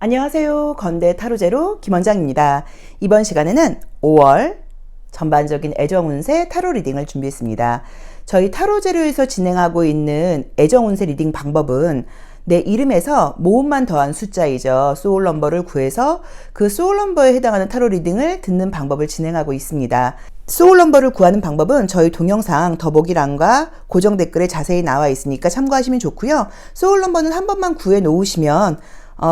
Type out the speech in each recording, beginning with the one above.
안녕하세요. 건대 타로제로 김원장입니다. 이번 시간에는 5월 전반적인 애정운세 타로 리딩을 준비했습니다. 저희 타로제로에서 진행하고 있는 애정운세 리딩 방법은 내 이름에서 모음만 더한 숫자이죠. 소울 넘버를 구해서 그 소울 넘버에 해당하는 타로 리딩을 듣는 방법을 진행하고 있습니다. 소울 넘버를 구하는 방법은 저희 동영상 더보기란과 고정 댓글에 자세히 나와 있으니까 참고하시면 좋고요. 소울 넘버는 한 번만 구해 놓으시면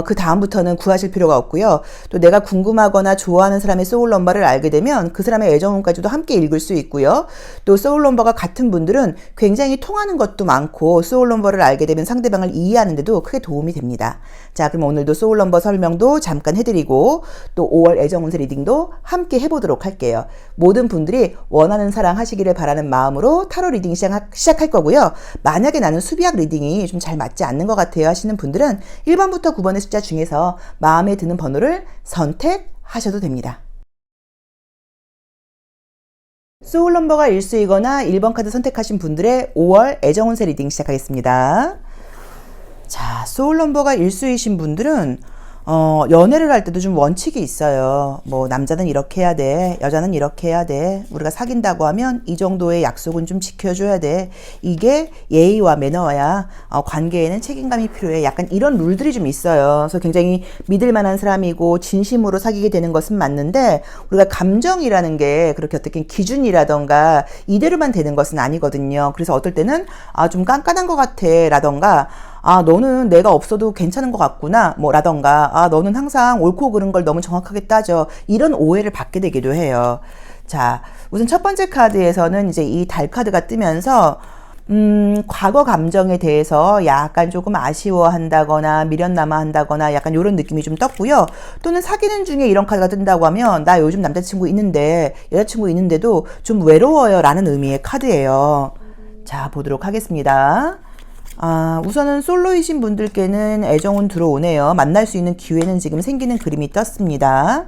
그 다음부터는 구하실 필요가 없고요. 또 내가 궁금하거나 좋아하는 사람의 소울 넘버를 알게 되면 그 사람의 애정운까지도 함께 읽을 수 있고요. 또 소울 넘버가 같은 분들은 굉장히 통하는 것도 많고 소울 넘버를 알게 되면 상대방을 이해하는데도 크게 도움이 됩니다. 자, 그럼 오늘도 소울 넘버 설명도 잠깐 해드리고 또 5월 애정운세 리딩도 함께 해보도록 할게요. 모든 분들이 원하는 사랑 하시기를 바라는 마음으로 타로 리딩 시작할 거고요. 만약에 나는 수비학 리딩이 좀 잘 맞지 않는 것 같아요 하시는 분들은 1번부터 9번의 숫자 중에서 마음에 드는 번호를 선택하셔도 됩니다. 소울 넘버가 일수이거나 1번 카드 선택하신 분들의 5월 애정운세 리딩 시작하겠습니다. 자, 소울 넘버가 일수이신 분들은 연애를 할 때도 좀 원칙이 있어요. 뭐 남자는 이렇게 해야 돼, 여자는 이렇게 해야 돼, 우리가 사귄다고 하면 이 정도의 약속은 좀 지켜줘야 돼, 이게 예의와 매너야, 관계에는 책임감이 필요해, 약간 이런 룰들이 좀 있어요. 그래서 굉장히 믿을 만한 사람이고 진심으로 사귀게 되는 것은 맞는데 우리가 감정이라는 게 그렇게 어떻게 기준이라던가 이대로만 되는 것은 아니거든요. 그래서 어떨 때는 좀 깐깐한 것 같아 라던가 너는 내가 없어도 괜찮은 것 같구나 뭐 라던가 너는 항상 옳고 그른 걸 너무 정확하게 따져, 이런 오해를 받게 되기도 해요. 자, 우선 첫 번째 카드에서는 이제 이 달 카드가 뜨면서 과거 감정에 대해서 약간 조금 아쉬워한다거나 미련남아 한다거나 약간 이런 느낌이 좀 떴고요. 또는 사귀는 중에 이런 카드가 뜬다고 하면 나 요즘 남자친구 있는데 여자친구 있는데도 좀 외로워요 라는 의미의 카드예요. 자, 보도록 하겠습니다. 우선은 솔로이신 분들께는 애정운 들어오네요. 만날 수 있는 기회는 지금 생기는 그림이 떴습니다.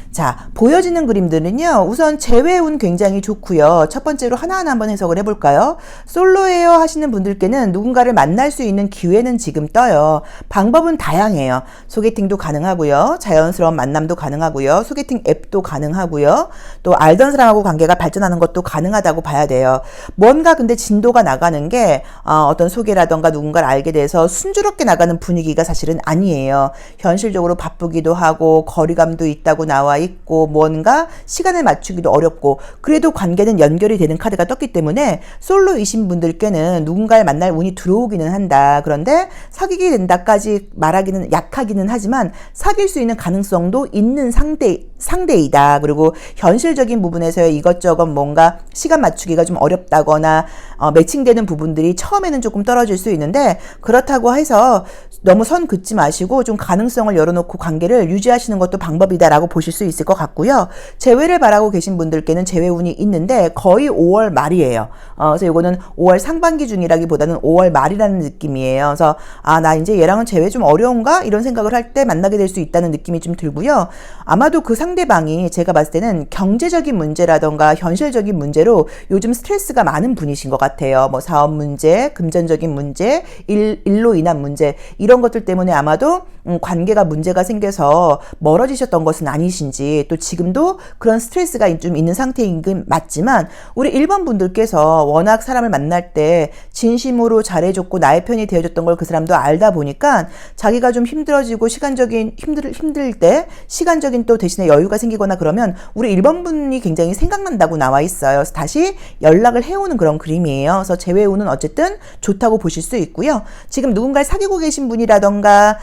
자, 보여지는 그림들은요, 우선 재회운 굉장히 좋고요. 첫 번째로 하나하나 한번 해석을 해볼까요? 솔로예요 하시는 분들께는 누군가를 만날 수 있는 기회는 지금 떠요. 방법은 다양해요. 소개팅도 가능하고요. 자연스러운 만남도 가능하고요. 소개팅 앱도 가능하고요. 또 알던 사람하고 관계가 발전하는 것도 가능하다고 봐야 돼요. 뭔가 근데 진도가 나가는 게 어떤 소개라던가 누군가를 알게 돼서 순조롭게 나가는 분위기가 사실은 아니에요. 현실적으로 바쁘기도 하고 거리감도 있다고 나와 있고 뭔가 시간을 맞추기도 어렵고 그래도 관계는 연결이 되는 카드가 떴기 때문에 솔로이신 분들께는 누군가를 만날 운이 들어오기는 한다. 그런데 사귀게 된다까지 말하기는 약하기는 하지만 사귈 수 있는 가능성도 있는 상대이다. 그리고 현실적인 부분에서의 이것저것 뭔가 시간 맞추기가 좀 어렵다거나 매칭되는 부분들이 처음에는 조금 떨어질 수 있는데 그렇다고 해서 너무 선 긋지 마시고 좀 가능성을 열어놓고 관계를 유지하시는 것도 방법이다라고 보실 수 있을 것 같고요. 재회를 바라고 계신 분들께는 재회운이 있는데 거의 5월 말이에요. 그래서 이거는 5월 상반기 중이라기보다는 5월 말이라는 느낌이에요. 그래서 나 이제 얘랑은 재회 좀 어려운가? 이런 생각을 할 때 만나게 될 수 있다는 느낌이 좀 들고요. 아마도 그 상대방이 제가 봤을 때는 경제적인 문제라던가 현실적인 문제로 요즘 스트레스가 많은 분이신 것 같아요. 뭐 사업 문제, 금전적인 문제, 일로 인한 문제, 이런 것들 때문에 아마도 관계가 문제가 생겨서 멀어지셨던 것은 아니신지, 또 지금도 그런 스트레스가 좀 있는 상태인 건 맞지만 우리 1번 분들께서 워낙 사람을 만날 때 진심으로 잘해줬고 나의 편이 되어줬던 걸 그 사람도 알다 보니까 자기가 좀 힘들어지고 힘들 때 시간적인 또 대신에 여유가 생기거나 그러면 우리 1번 분이 굉장히 생각난다고 나와 있어요. 그래서 다시 연락을 해오는 그런 그림이에요. 그래서 재회운은 어쨌든 좋다고 보실 수 있고요. 지금 누군가를 사귀고 계신 분이라던가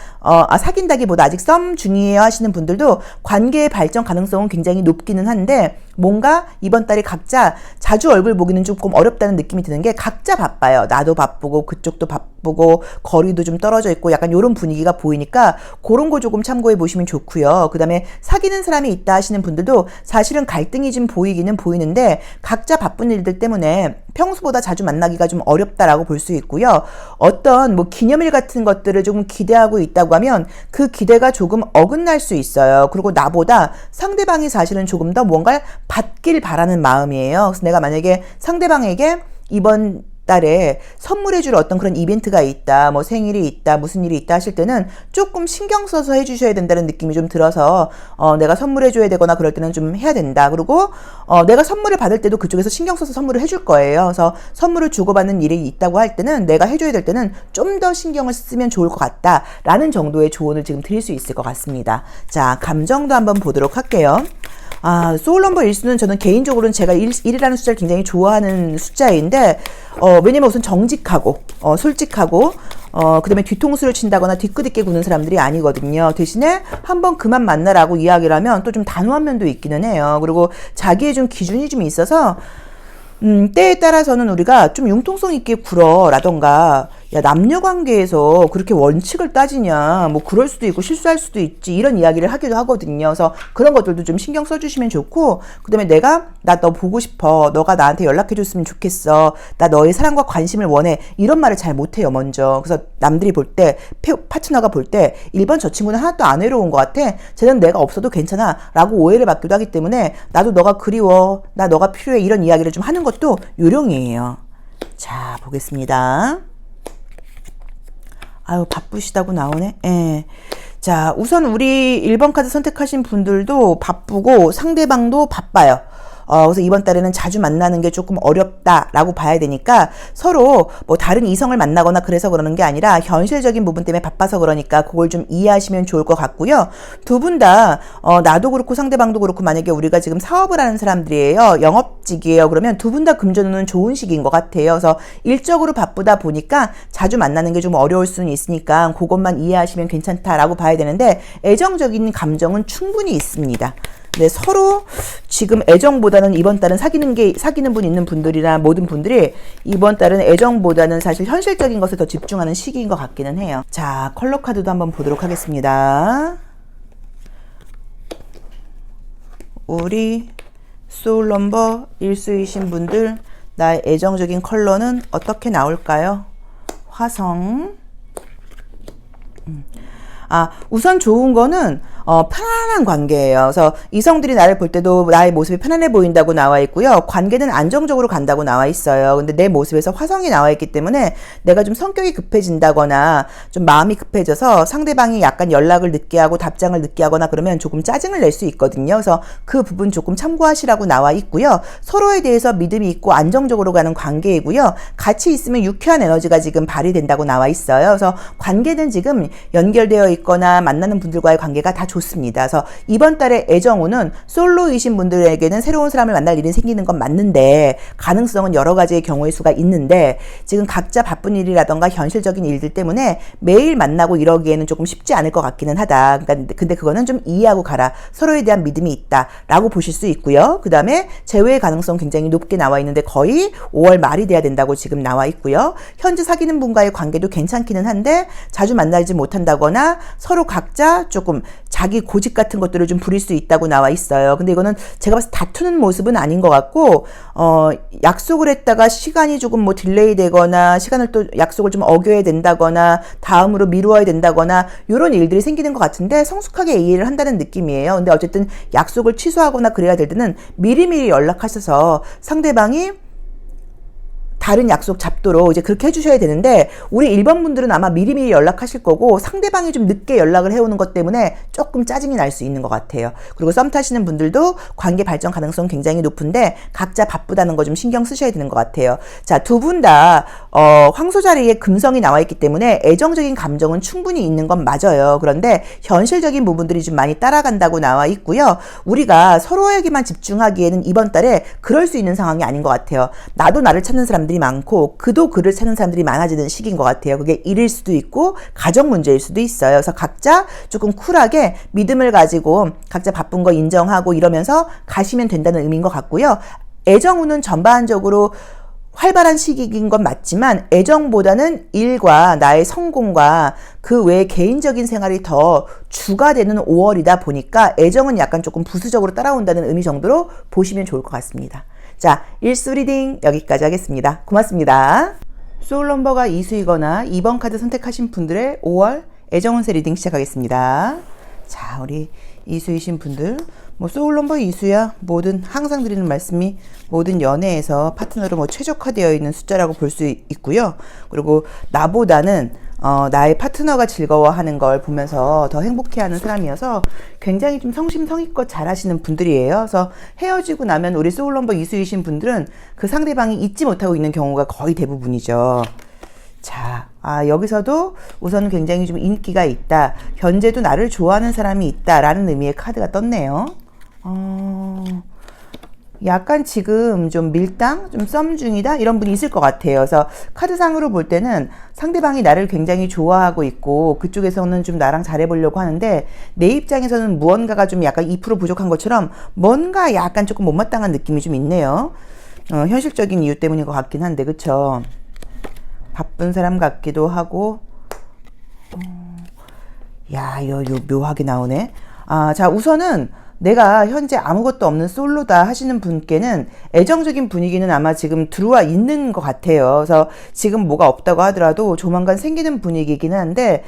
사귄다기보다 아직 썸 중이에요 하시는 분들도 관계의 발전 가능성은 굉장히 높기는 한데 뭔가 이번 달에 각자 자주 얼굴 보기는 조금 어렵다는 느낌이 드는 게 각자 바빠요. 나도 바쁘고 그쪽도 바쁘고 거리도 좀 떨어져 있고 약간 이런 분위기가 보이니까 그런 거 조금 참고해 보시면 좋고요. 그 다음에 사귀는 사람이 있다 하시는 분들도 사실은 갈등이 좀 보이기는 보이는데 각자 바쁜 일들 때문에 평소보다 자주 만나기가 좀 어렵다라고 볼 수 있고요. 어떤 뭐 기념일 같은 것들을 조금 기대하고 있다고 하면 그 기대가 조금 어긋날 수 있어요. 그리고 나보다 상대방이 사실은 조금 더 뭔가를 받길 바라는 마음이에요. 그래서 내가 만약에 상대방에게 이번 달에 선물해줄 어떤 그런 이벤트가 있다, 뭐 생일이 있다, 무슨 일이 있다 하실 때는 조금 신경 써서 해주셔야 된다는 느낌이 좀 들어서 내가 선물해줘야 되거나 그럴 때는 좀 해야 된다. 그리고 내가 선물을 받을 때도 그쪽에서 신경 써서 선물을 해줄 거예요. 그래서 선물을 주고받는 일이 있다고 할 때는 내가 해줘야 될 때는 좀 더 신경을 쓰면 좋을 것 같다라는 정도의 조언을 지금 드릴 수 있을 것 같습니다. 자, 감정도 한번 보도록 할게요. 소울 넘버 1수는 저는 개인적으로는 제가 1이라는 숫자를 굉장히 좋아하는 숫자인데, 왜냐면 우선 정직하고, 솔직하고, 그 다음에 뒤통수를 친다거나 뒤끝 있게 구는 사람들이 아니거든요. 대신에 한번 그만 만나라고 이야기를 하면 또 좀 단호한 면도 있기는 해요. 그리고 자기의 좀 기준이 좀 있어서, 때에 따라서는 우리가 좀 융통성 있게 굴어라던가, 야, 남녀 관계에서 그렇게 원칙을 따지냐, 뭐 그럴 수도 있고 실수할 수도 있지, 이런 이야기를 하기도 하거든요. 그래서 그런 것들도 좀 신경 써주시면 좋고, 그 다음에 나 너 보고 싶어, 너가 나한테 연락해줬으면 좋겠어, 나 너의 사랑과 관심을 원해, 이런 말을 잘 못해요, 먼저. 그래서 남들이 볼 때, 파트너가 볼 때 1번 저 친구는 하나도 안 외로운 것 같아, 쟤는 내가 없어도 괜찮아 라고 오해를 받기도 하기 때문에, 나도 너가 그리워, 나 너가 필요해, 이런 이야기를 좀 하는 것도 요령이에요. 자, 보겠습니다. 아유, 바쁘시다고 나오네. 예. 자, 우선 우리 1번 카드 선택하신 분들도 바쁘고 상대방도 바빠요. 그래서 이번 달에는 자주 만나는 게 조금 어렵다라고 봐야 되니까, 서로 뭐 다른 이성을 만나거나 그래서 그러는 게 아니라 현실적인 부분 때문에 바빠서 그러니까 그걸 좀 이해하시면 좋을 것 같고요. 두 분 다 나도 그렇고 상대방도 그렇고, 만약에 우리가 지금 사업을 하는 사람들이에요, 영업직이에요, 그러면 두 분 다 금전운은 좋은 시기인 것 같아요. 그래서 일적으로 바쁘다 보니까 자주 만나는 게 좀 어려울 수는 있으니까 그것만 이해하시면 괜찮다라고 봐야 되는데, 애정적인 감정은 충분히 있습니다. 네, 서로 지금 애정보다는 이번 달은 사귀는 분 있는 분들이나 모든 분들이 이번 달은 애정보다는 사실 현실적인 것에 더 집중하는 시기인 것 같기는 해요. 자, 컬러 카드도 한번 보도록 하겠습니다. 우리 소울 넘버 1수이신 분들, 나의 애정적인 컬러는 어떻게 나올까요? 화성. 우선 좋은 거는 편안한 관계예요. 그래서 이성들이 나를 볼 때도 나의 모습이 편안해 보인다고 나와 있고요. 관계는 안정적으로 간다고 나와 있어요. 근데 내 모습에서 화성이 나와 있기 때문에 내가 좀 성격이 급해진다거나 좀 마음이 급해져서 상대방이 약간 연락을 늦게 하고 답장을 늦게 하거나 그러면 조금 짜증을 낼 수 있거든요. 그래서 그 부분 조금 참고하시라고 나와 있고요. 서로에 대해서 믿음이 있고 안정적으로 가는 관계이고요. 같이 있으면 유쾌한 에너지가 지금 발휘된다고 나와 있어요. 그래서 관계는 지금 연결되어 있거나 만나는 분들과의 관계가 다 좋습니다. 그래서 이번 달에 애정운은 솔로이신 분들에게는 새로운 사람을 만날 일이 생기는 건 맞는데, 가능성은 여러 가지의 경우의 수가 있는데, 지금 각자 바쁜 일이라던가 현실적인 일들 때문에 매일 만나고 이러기에는 조금 쉽지 않을 것 같기는 하다. 그러니까 근데 그거는 좀 이해하고 가라, 서로에 대한 믿음이 있다라고 보실 수 있고요. 그 다음에 재회의 가능성 굉장히 높게 나와 있는데 거의 5월 말이 돼야 된다고 지금 나와 있고요. 현재 사귀는 분과의 관계도 괜찮기는 한데 자주 만나지 못한다거나 서로 각자 조금 자기 고집 같은 것들을 좀 부릴 수 있다고 나와 있어요. 근데 이거는 제가 봤을 때 다투는 모습은 아닌 것 같고, 약속을 했다가 시간이 조금 뭐 딜레이 되거나, 시간을 또 약속을 좀 어겨야 된다거나, 다음으로 미루어야 된다거나, 이런 일들이 생기는 것 같은데 성숙하게 이해를 한다는 느낌이에요. 근데 어쨌든 약속을 취소하거나 그래야 될 때는 미리미리 연락하셔서 상대방이 다른 약속 잡도록 이제 그렇게 해주셔야 되는데, 우리 1번 분들은 아마 미리미리 연락하실 거고 상대방이 좀 늦게 연락을 해오는 것 때문에 조금 짜증이 날 수 있는 것 같아요. 그리고 썸 타시는 분들도 관계 발전 가능성 굉장히 높은데 각자 바쁘다는 거 좀 신경 쓰셔야 되는 것 같아요. 자, 두 분 다 황소 자리에 금성이 나와 있기 때문에 애정적인 감정은 충분히 있는 건 맞아요. 그런데 현실적인 부분들이 좀 많이 따라간다고 나와 있고요. 우리가 서로에게만 집중하기에는 이번 달에 그럴 수 있는 상황이 아닌 것 같아요. 나도 나를 찾는 사람들이 많고 그도 그를 찾는 사람들이 많아지는 시기인 것 같아요. 그게 일일 수도 있고 가정 문제일 수도 있어요. 그래서 각자 조금 쿨하게 믿음을 가지고 각자 바쁜 거 인정하고 이러면서 가시면 된다는 의미인 것 같고요. 애정운은 전반적으로 활발한 시기인 건 맞지만 애정보다는 일과 나의 성공과 그 외에 개인적인 생활이 더 주가 되는 5월이다 보니까 애정은 약간 조금 부수적으로 따라온다는 의미 정도로 보시면 좋을 것 같습니다. 자, 1수 리딩 여기까지 하겠습니다. 고맙습니다. 소울 넘버가 2수이거나 2번 카드 선택하신 분들의 5월 애정운세 리딩 시작하겠습니다. 자, 우리 이수이신 분들, 뭐 소울 넘버 이수야 모든 항상 드리는 말씀이 모든 연애에서 파트너로 뭐 최적화되어 있는 숫자라고 볼 수 있고요. 그리고 나보다는 나의 파트너가 즐거워하는 걸 보면서 더 행복해하는 사람이어서 굉장히 좀 성심성의껏 잘하시는 분들이에요. 그래서 헤어지고 나면 우리 소울 넘버 이수이신 분들은 그 상대방이 잊지 못하고 있는 경우가 거의 대부분이죠. 자, 여기서도 우선 굉장히 좀 인기가 있다. 현재도 나를 좋아하는 사람이 있다라는 의미의 카드가 떴네요. 약간 지금 좀 밀당, 좀 썸 중이다 이런 분이 있을 것 같아요. 그래서 카드상으로 볼 때는 상대방이 나를 굉장히 좋아하고 있고 그쪽에서는 좀 나랑 잘해보려고 하는데 내 입장에서는 무언가가 좀 약간 2% 부족한 것처럼 뭔가 약간 조금 못마땅한 느낌이 좀 있네요. 현실적인 이유 때문인 것 같긴 한데 그쵸? 바쁜 사람 같기도 하고 요 묘하게 나오네. 자, 우선은 내가 현재 아무것도 없는 솔로다 하시는 분께는 애정적인 분위기는 아마 지금 들어와 있는 것 같아요. 그래서 지금 뭐가 없다고 하더라도 조만간 생기는 분위기이긴 한데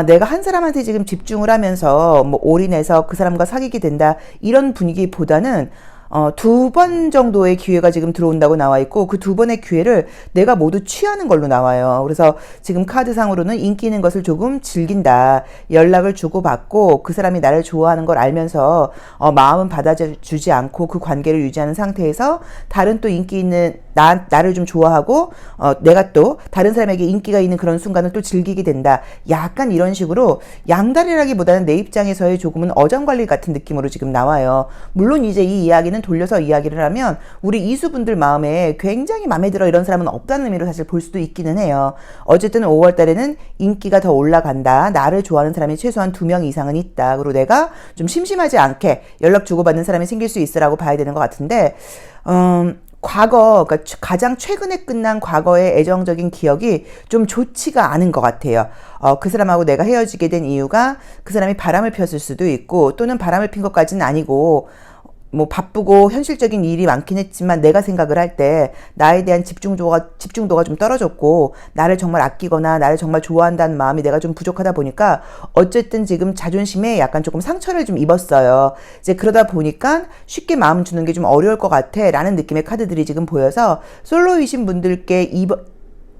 내가 한 사람한테 지금 집중을 하면서 뭐 올인해서 그 사람과 사귀게 된다 이런 분위기보다는 2번 정도의 기회가 지금 들어온다고 나와 있고 그 2번의 기회를 내가 모두 취하는 걸로 나와요. 그래서 지금 카드상으로는 인기 있는 것을 조금 즐긴다. 연락을 주고받고 그 사람이 나를 좋아하는 걸 알면서 마음은 받아주지 않고 그 관계를 유지하는 상태에서 다른 또 인기 있는 나를 좀 좋아하고 내가 또 다른 사람에게 인기가 있는 그런 순간을 또 즐기게 된다. 약간 이런 식으로 양다리라기보다는 내 입장에서의 조금은 어장관리 같은 느낌으로 지금 나와요. 물론 이제 이 이야기는 돌려서 이야기를 하면 우리 이수분들 마음에 굉장히 마음에 들어 이런 사람은 없다는 의미로 사실 볼 수도 있기는 해요. 어쨌든 5월 달에는 인기가 더 올라간다. 나를 좋아하는 사람이 최소한 2명 이상은 있다. 그리고 내가 좀 심심하지 않게 연락 주고받는 사람이 생길 수 있으라고 봐야 되는 것 같은데 과거, 그러니까 가장 최근에 끝난 과거의 애정적인 기억이 좀 좋지가 않은 것 같아요. 그 사람하고 내가 헤어지게 된 이유가 그 사람이 바람을 폈을 수도 있고 또는 바람을 핀 것까지는 아니고 뭐 바쁘고 현실적인 일이 많긴 했지만 내가 생각을 할 때 나에 대한 집중도가 좀 떨어졌고 나를 정말 아끼거나 나를 정말 좋아한다는 마음이 내가 좀 부족하다 보니까 어쨌든 지금 자존심에 약간 조금 상처를 좀 입었어요. 이제 그러다 보니까 쉽게 마음 주는 게 좀 어려울 것 같아 라는 느낌의 카드들이 지금 보여서 솔로이신 분들께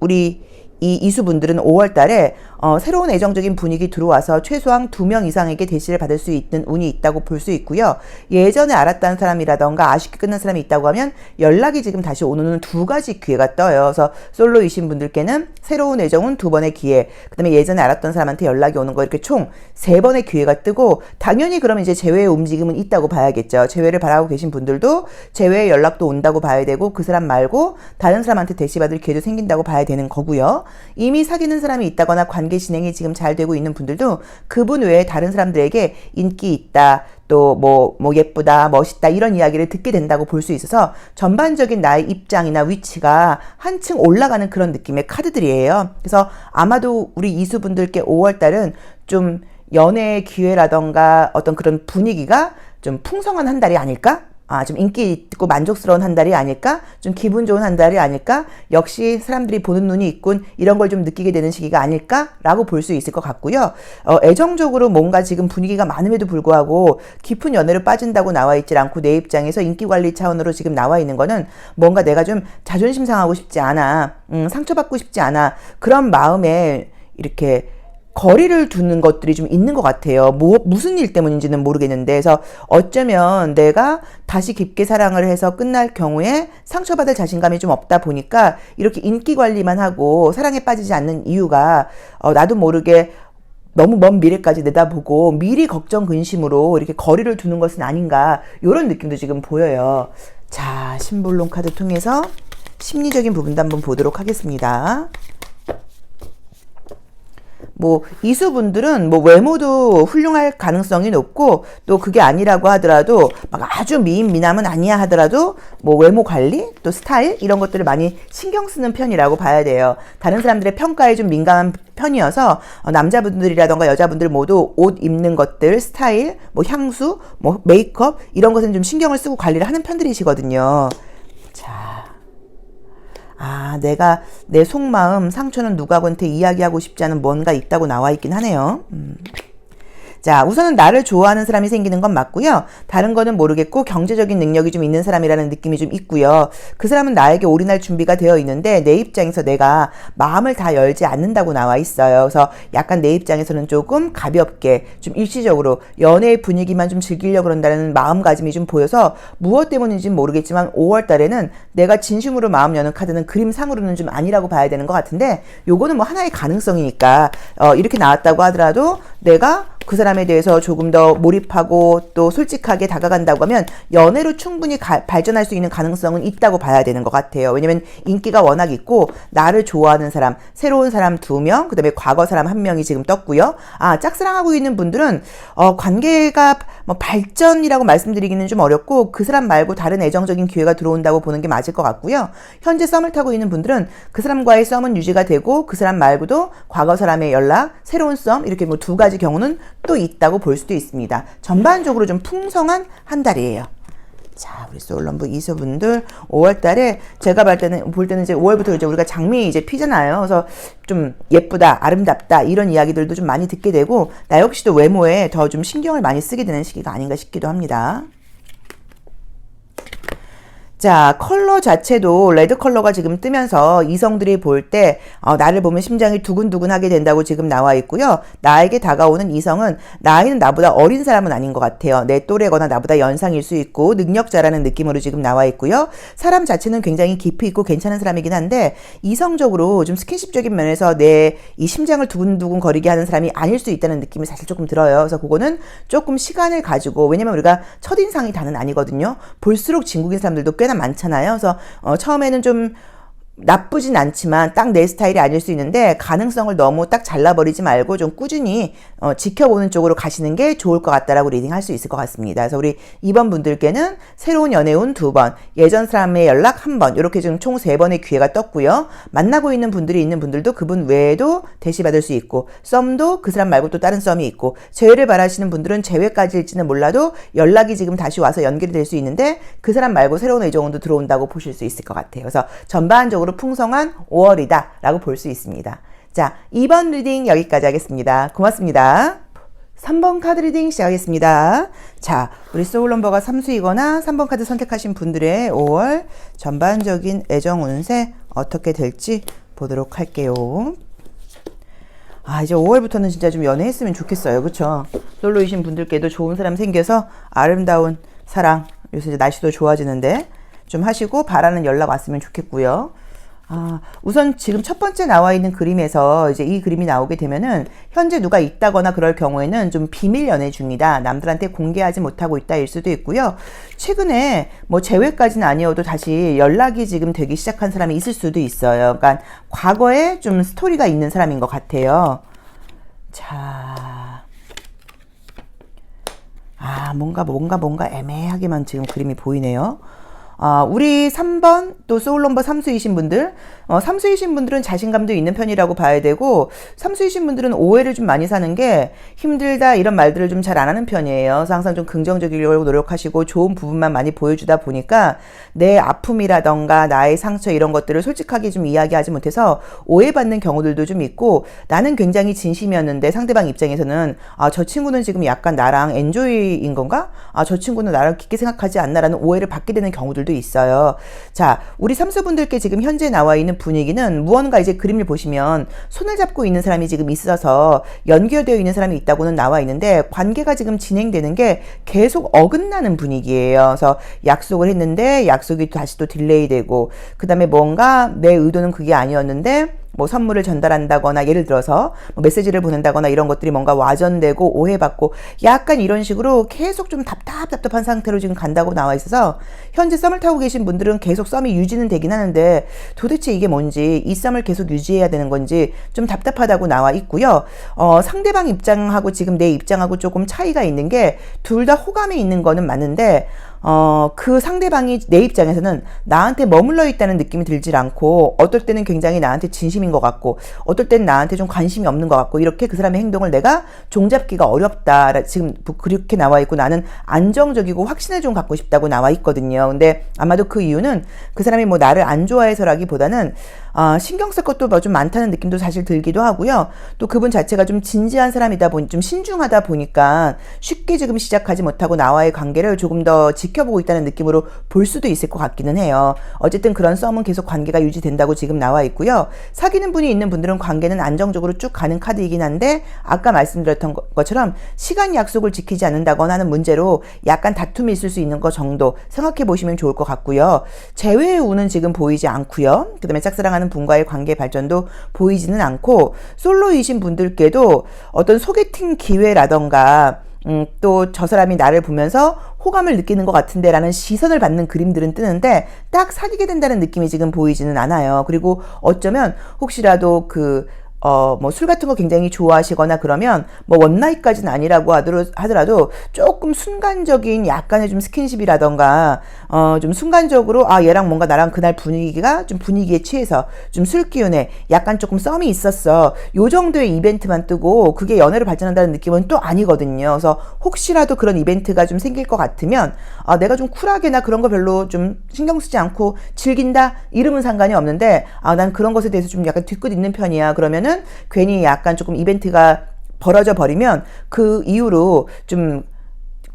우리 이 이수분들은 5월 달에 새로운 애정적인 분위기 들어와서 최소한 2명 이상에게 대시를 받을 수 있는 운이 있다고 볼 수 있고요. 예전에 알았다는 사람이라던가 아쉽게 끝난 사람이 있다고 하면 연락이 지금 다시 오는 2가지 기회가 떠요. 그래서 솔로이신 분들께는 새로운 애정은 2번의 기회, 그 다음에 예전에 알았던 사람한테 연락이 오는 거 이렇게 총 3번의 기회가 뜨고 당연히 그러면 이제 재회의 움직임은 있다고 봐야겠죠. 재회를 바라고 계신 분들도 재회의 연락도 온다고 봐야 되고 그 사람 말고 다른 사람한테 대시받을 기회도 생긴다고 봐야 되는 거고요. 이미 사귀는 사람이 있다거나 관계 진행이 지금 잘 되고 있는 분들도 그분 외에 다른 사람들에게 인기 있다, 또 뭐 예쁘다, 멋있다 이런 이야기를 듣게 된다고 볼 수 있어서 전반적인 나의 입장이나 위치가 한층 올라가는 그런 느낌의 카드들이에요. 그래서 아마도 우리 이수분들께 5월달은 좀 연애의 기회라던가 어떤 그런 분위기가 좀 풍성한 한 달이 아닐까? 좀 인기 있고 만족스러운 한 달이 아닐까? 좀 기분 좋은 한 달이 아닐까? 역시 사람들이 보는 눈이 있군. 이런 걸 좀 느끼게 되는 시기가 아닐까라고 볼 수 있을 것 같고요. 애정적으로 뭔가 지금 분위기가 많음에도 불구하고 깊은 연애로 빠진다고 나와 있질 않고 내 입장에서 인기 관리 차원으로 지금 나와 있는 거는 뭔가 내가 좀 자존심 상하고 싶지 않아. 상처받고 싶지 않아. 그런 마음에 이렇게 거리를 두는 것들이 좀 있는 것 같아요. 무슨 일 때문인지는 모르겠는데, 그래서 어쩌면 내가 다시 깊게 사랑을 해서 끝날 경우에 상처받을 자신감이 좀 없다 보니까 이렇게 인기 관리만 하고 사랑에 빠지지 않는 이유가 나도 모르게 너무 먼 미래까지 내다보고 미리 걱정 근심으로 이렇게 거리를 두는 것은 아닌가 이런 느낌도 지금 보여요. 자, 심볼론 카드 통해서 심리적인 부분도 한번 보도록 하겠습니다. 이수분들은 외모도 훌륭할 가능성이 높고 또 그게 아니라고 하더라도 막 아주 미남은 아니야 하더라도 외모 관리 또 스타일 이런 것들을 많이 신경 쓰는 편이라고 봐야 돼요. 다른 사람들의 평가에 좀 민감한 편이어서 남자분들이라던가 여자분들 모두 옷 입는 것들 스타일 향수 메이크업 이런 것은 좀 신경을 쓰고 관리를 하는 편들이시거든요. 자, 내가 내 속마음 상처는 누구한테 이야기하고 싶지 않은 뭔가 있다고 나와 있긴 하네요. 자, 우선은 나를 좋아하는 사람이 생기는 건 맞고요. 다른 거는 모르겠고 경제적인 능력이 좀 있는 사람이라는 느낌이 좀 있고요. 그 사람은 나에게 올인할 준비가 되어 있는데 내 입장에서 내가 마음을 다 열지 않는다고 나와 있어요. 그래서 약간 내 입장에서는 조금 가볍게 좀 일시적으로 연애의 분위기만 좀 즐기려고 그런다는 마음가짐이 좀 보여서 무엇 때문인지는 모르겠지만 5월 달에는 내가 진심으로 마음 여는 카드는 그림상으로는 좀 아니라고 봐야 되는 것 같은데 요거는 뭐 하나의 가능성이니까 이렇게 나왔다고 하더라도 내가 그 사람에 대해서 조금 더 몰입하고 또 솔직하게 다가간다고 하면 연애로 충분히 발전할 수 있는 가능성은 있다고 봐야 되는 것 같아요. 왜냐면 인기가 워낙 있고 나를 좋아하는 사람, 새로운 사람 2명, 그 다음에 과거 사람 1명이 지금 떴고요. 짝사랑하고 있는 분들은 관계가 뭐 발전이라고 말씀드리기는 좀 어렵고 그 사람 말고 다른 애정적인 기회가 들어온다고 보는 게 맞을 것 같고요. 현재 썸을 타고 있는 분들은 그 사람과의 썸은 유지가 되고 그 사람 말고도 과거 사람의 연락, 새로운 썸 이렇게 뭐 2가지 경우는 또 있다고 볼 수도 있습니다. 전반적으로 좀 풍성한 한 달이에요. 자, 우리 소울넘버 이수분들 5월 달에 제가 볼 때는 이제 5월부터 이제 우리가 장미 이제 피잖아요. 그래서 좀 예쁘다, 아름답다 이런 이야기들도 좀 많이 듣게 되고 나 역시도 외모에 더 좀 신경을 많이 쓰게 되는 시기가 아닌가 싶기도 합니다. 자, 컬러 자체도 레드 컬러가 지금 뜨면서 이성들이 볼 때 나를 보면 심장이 두근두근하게 된다고 지금 나와 있고요. 나에게 다가오는 이성은 나이는 나보다 어린 사람은 아닌 것 같아요. 내 또래거나 나보다 연상일 수 있고 능력자라는 느낌으로 지금 나와 있고요. 사람 자체는 굉장히 깊이 있고 괜찮은 사람이긴 한데 이성적으로 좀 스킨십적인 면에서 내 이 심장을 두근두근 거리게 하는 사람이 아닐 수 있다는 느낌이 사실 조금 들어요. 그래서 그거는 조금 시간을 가지고 왜냐면 우리가 첫인상이 다는 아니거든요. 볼수록 진국인 사람들도 꽤나 많잖아요. 그래서 처음에는 좀 나쁘진 않지만 딱 내 스타일이 아닐 수 있는데 가능성을 너무 딱 잘라버리지 말고 좀 꾸준히 지켜보는 쪽으로 가시는 게 좋을 것 같다라고 리딩할 수 있을 것 같습니다. 그래서 우리 2번 분들께는 새로운 연애운 2번, 예전 사람의 연락 1번 이렇게 지금 총 3번의 기회가 떴고요. 만나고 있는 분들이 있는 분들도 그분 외에도 대시받을 수 있고 썸도 그 사람 말고 또 다른 썸이 있고 재회를 바라시는 분들은 재회까지일지는 몰라도 연락이 지금 다시 와서 연결이 될 수 있는데 그 사람 말고 새로운 애정운도 들어온다고 보실 수 있을 것 같아요. 그래서 전반적으로 풍성한 5월이다 라고 볼 수 있습니다. 자, 2번 리딩 여기까지 하겠습니다. 고맙습니다. 3번 카드 리딩 시작하겠습니다. 자, 우리 소울넘버가 3수이거나 3번 카드 선택하신 분들의 5월 전반적인 애정 운세 어떻게 될지 보도록 할게요. 이제 5월부터는 진짜 좀 연애했으면 좋겠어요. 그쵸? 솔로이신 분들께도 좋은 사람 생겨서 아름다운 사랑, 요새 이제 날씨도 좋아지는데 좀 하시고 바라는 연락 왔으면 좋겠고요. 우선 지금 첫 번째 나와 있는 그림에서 이제 이 그림이 나오게 되면은 현재 누가 있다거나 그럴 경우에는 좀 비밀 연애 중이다. 남들한테 공개하지 못하고 있다 일 수도 있고요. 최근에 뭐 재회까지는 아니어도 다시 연락이 지금 되기 시작한 사람이 있을 수도 있어요. 그러니까 과거에 좀 스토리가 있는 사람인 것 같아요. 자. 뭔가 애매하게만 지금 그림이 보이네요. 우리 3번 또 소울넘버 3수이신 분들 3수이신 분들은 자신감도 있는 편이라고 봐야 되고 3수이신 분들은 오해를 좀 많이 사는 게 힘들다 이런 말들을 좀 잘 안 하는 편이에요. 그래서 항상 좀 긍정적이려고 노력하시고 좋은 부분만 많이 보여주다 보니까 내 아픔이라던가 나의 상처 이런 것들을 솔직하게 좀 이야기하지 못해서 오해받는 경우들도 좀 있고 나는 굉장히 진심이었는데 상대방 입장에서는 저 친구는 지금 약간 나랑 엔조이인 건가? 저 친구는 나를 깊게 생각하지 않나라는 오해를 받게 되는 경우들도 있어요. 자, 우리 3수분들께 지금 현재 나와 있는 분위기는 무언가 이제 그림을 보시면 손을 잡고 있는 사람이 지금 있어서 연결되어 있는 사람이 있다고는 나와 있는데 관계가 지금 진행되는 게 계속 어긋나는 분위기예요. 그래서 약속을 했는데 약속이 다시 또 딜레이 되고 그 다음에 뭔가 내 의도는 그게 아니었는데 뭐 선물을 전달한다거나 예를 들어서 뭐 메시지를 보낸다거나 이런 것들이 뭔가 와전되고 오해받고 약간 이런 식으로 계속 좀 답답한 상태로 지금 간다고 나와 있어서 현재 썸을 타고 계신 분들은 계속 썸이 유지는 되긴 하는데 도대체 이게 뭔지 이 썸을 계속 유지해야 되는 건지 좀 답답하다고 나와 있고요. 상대방 입장하고 지금 내 입장하고 조금 차이가 있는 게 둘 다 호감이 있는 거는 맞는데 그 상대방이 내 입장에서는 나한테 머물러 있다는 느낌이 들질 않고 어떨 때는 굉장히 나한테 진심인 것 같고 어떨 때는 나한테 좀 관심이 없는 것 같고 이렇게 그 사람의 행동을 내가 종잡기가 어렵다. 지금 그렇게 나와 있고 나는 안정적이고 확신을 좀 갖고 싶다고 나와 있거든요. 근데 아마도 그 이유는 그 사람이 뭐 나를 안 좋아해서라기보다는 신경 쓸 것도 뭐 좀 많다는 느낌도 사실 들기도 하고요. 또 그분 자체가 좀 진지한 사람이다 보니 좀 신중하다 보니까 쉽게 지금 시작하지 못하고 나와의 관계를 조금 더 지켜보고 있다는 느낌으로 볼 수도 있을 것 같기는 해요. 어쨌든 그런 썸은 계속 관계가 유지된다고 지금 나와 있고요. 사귀는 분이 있는 분들은 관계는 안정적으로 쭉 가는 카드이긴 한데 아까 말씀드렸던 것처럼 시간 약속을 지키지 않는다거나 하는 문제로 약간 다툼이 있을 수 있는 것 정도 생각해 보시면 좋을 것 같고요. 재회의 운은 지금 보이지 않고요. 그 다음에 짝사랑하는 분과의 관계 발전도 보이지는 않고 솔로이신 분들께도 어떤 소개팅 기회라던가 또 저 사람이 나를 보면서 호감을 느끼는 것 같은데 라는 시선을 받는 그림들은 뜨는데 딱 사귀게 된다는 느낌이 지금 보이지는 않아요. 그리고 어쩌면 혹시라도 뭐 술 같은 거 굉장히 좋아하시거나 그러면 뭐 원나잇까지는 아니라고 하더라도 조금 순간적인 약간의 좀 스킨십이라던가 좀 순간적으로 얘랑 뭔가 나랑 그날 분위기가 좀 분위기에 취해서 좀 술 기운에 약간 조금 썸이 있었어. 요 정도의 이벤트만 뜨고 그게 연애로 발전한다는 느낌은 또 아니거든요. 그래서 혹시라도 그런 이벤트가 좀 생길 것 같으면 내가 좀 쿨하게나 그런 거 별로 좀 신경 쓰지 않고 즐긴다 이름은 상관이 없는데 난 그런 것에 대해서 좀 약간 뒤끝 있는 편이야. 그러면은 괜히 약간 조금 이벤트가 벌어져 버리면 그 이후로 좀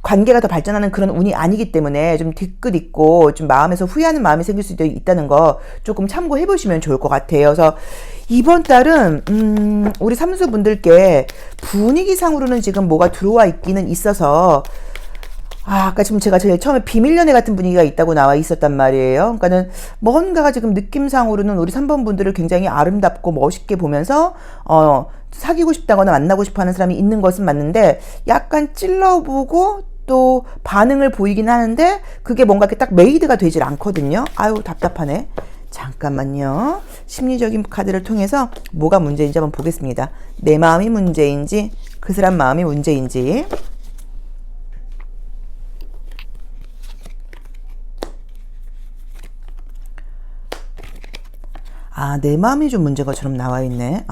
관계가 더 발전하는 그런 운이 아니기 때문에 좀 뒤끝 있고 좀 마음에서 후회하는 마음이 생길 수도 있다는 거 조금 참고해 보시면 좋을 것 같아요. 그래서 이번 달은 우리 삼수분들께 분위기상으로는 지금 뭐가 들어와 있기는 있어서 아까 지금 제가 제일 처음에 비밀연애 같은 분위기가 있다고 나와 있었단 말이에요. 그러니까는 뭔가가 지금 느낌상으로는 우리 3번 분들을 굉장히 아름답고 멋있게 보면서 사귀고 싶다거나 만나고 싶어 하는 사람이 있는 것은 맞는데 약간 찔러보고 또 반응을 보이긴 하는데 그게 뭔가 이렇게 딱 메이드가 되질 않거든요. 아유 답답하네. 잠깐만요. 심리적인 카드를 통해서 뭐가 문제인지 한번 보겠습니다. 내 마음이 문제인지 그 사람 마음이 문제인지. 내 마음이 좀 문제인 것처럼 나와 있네.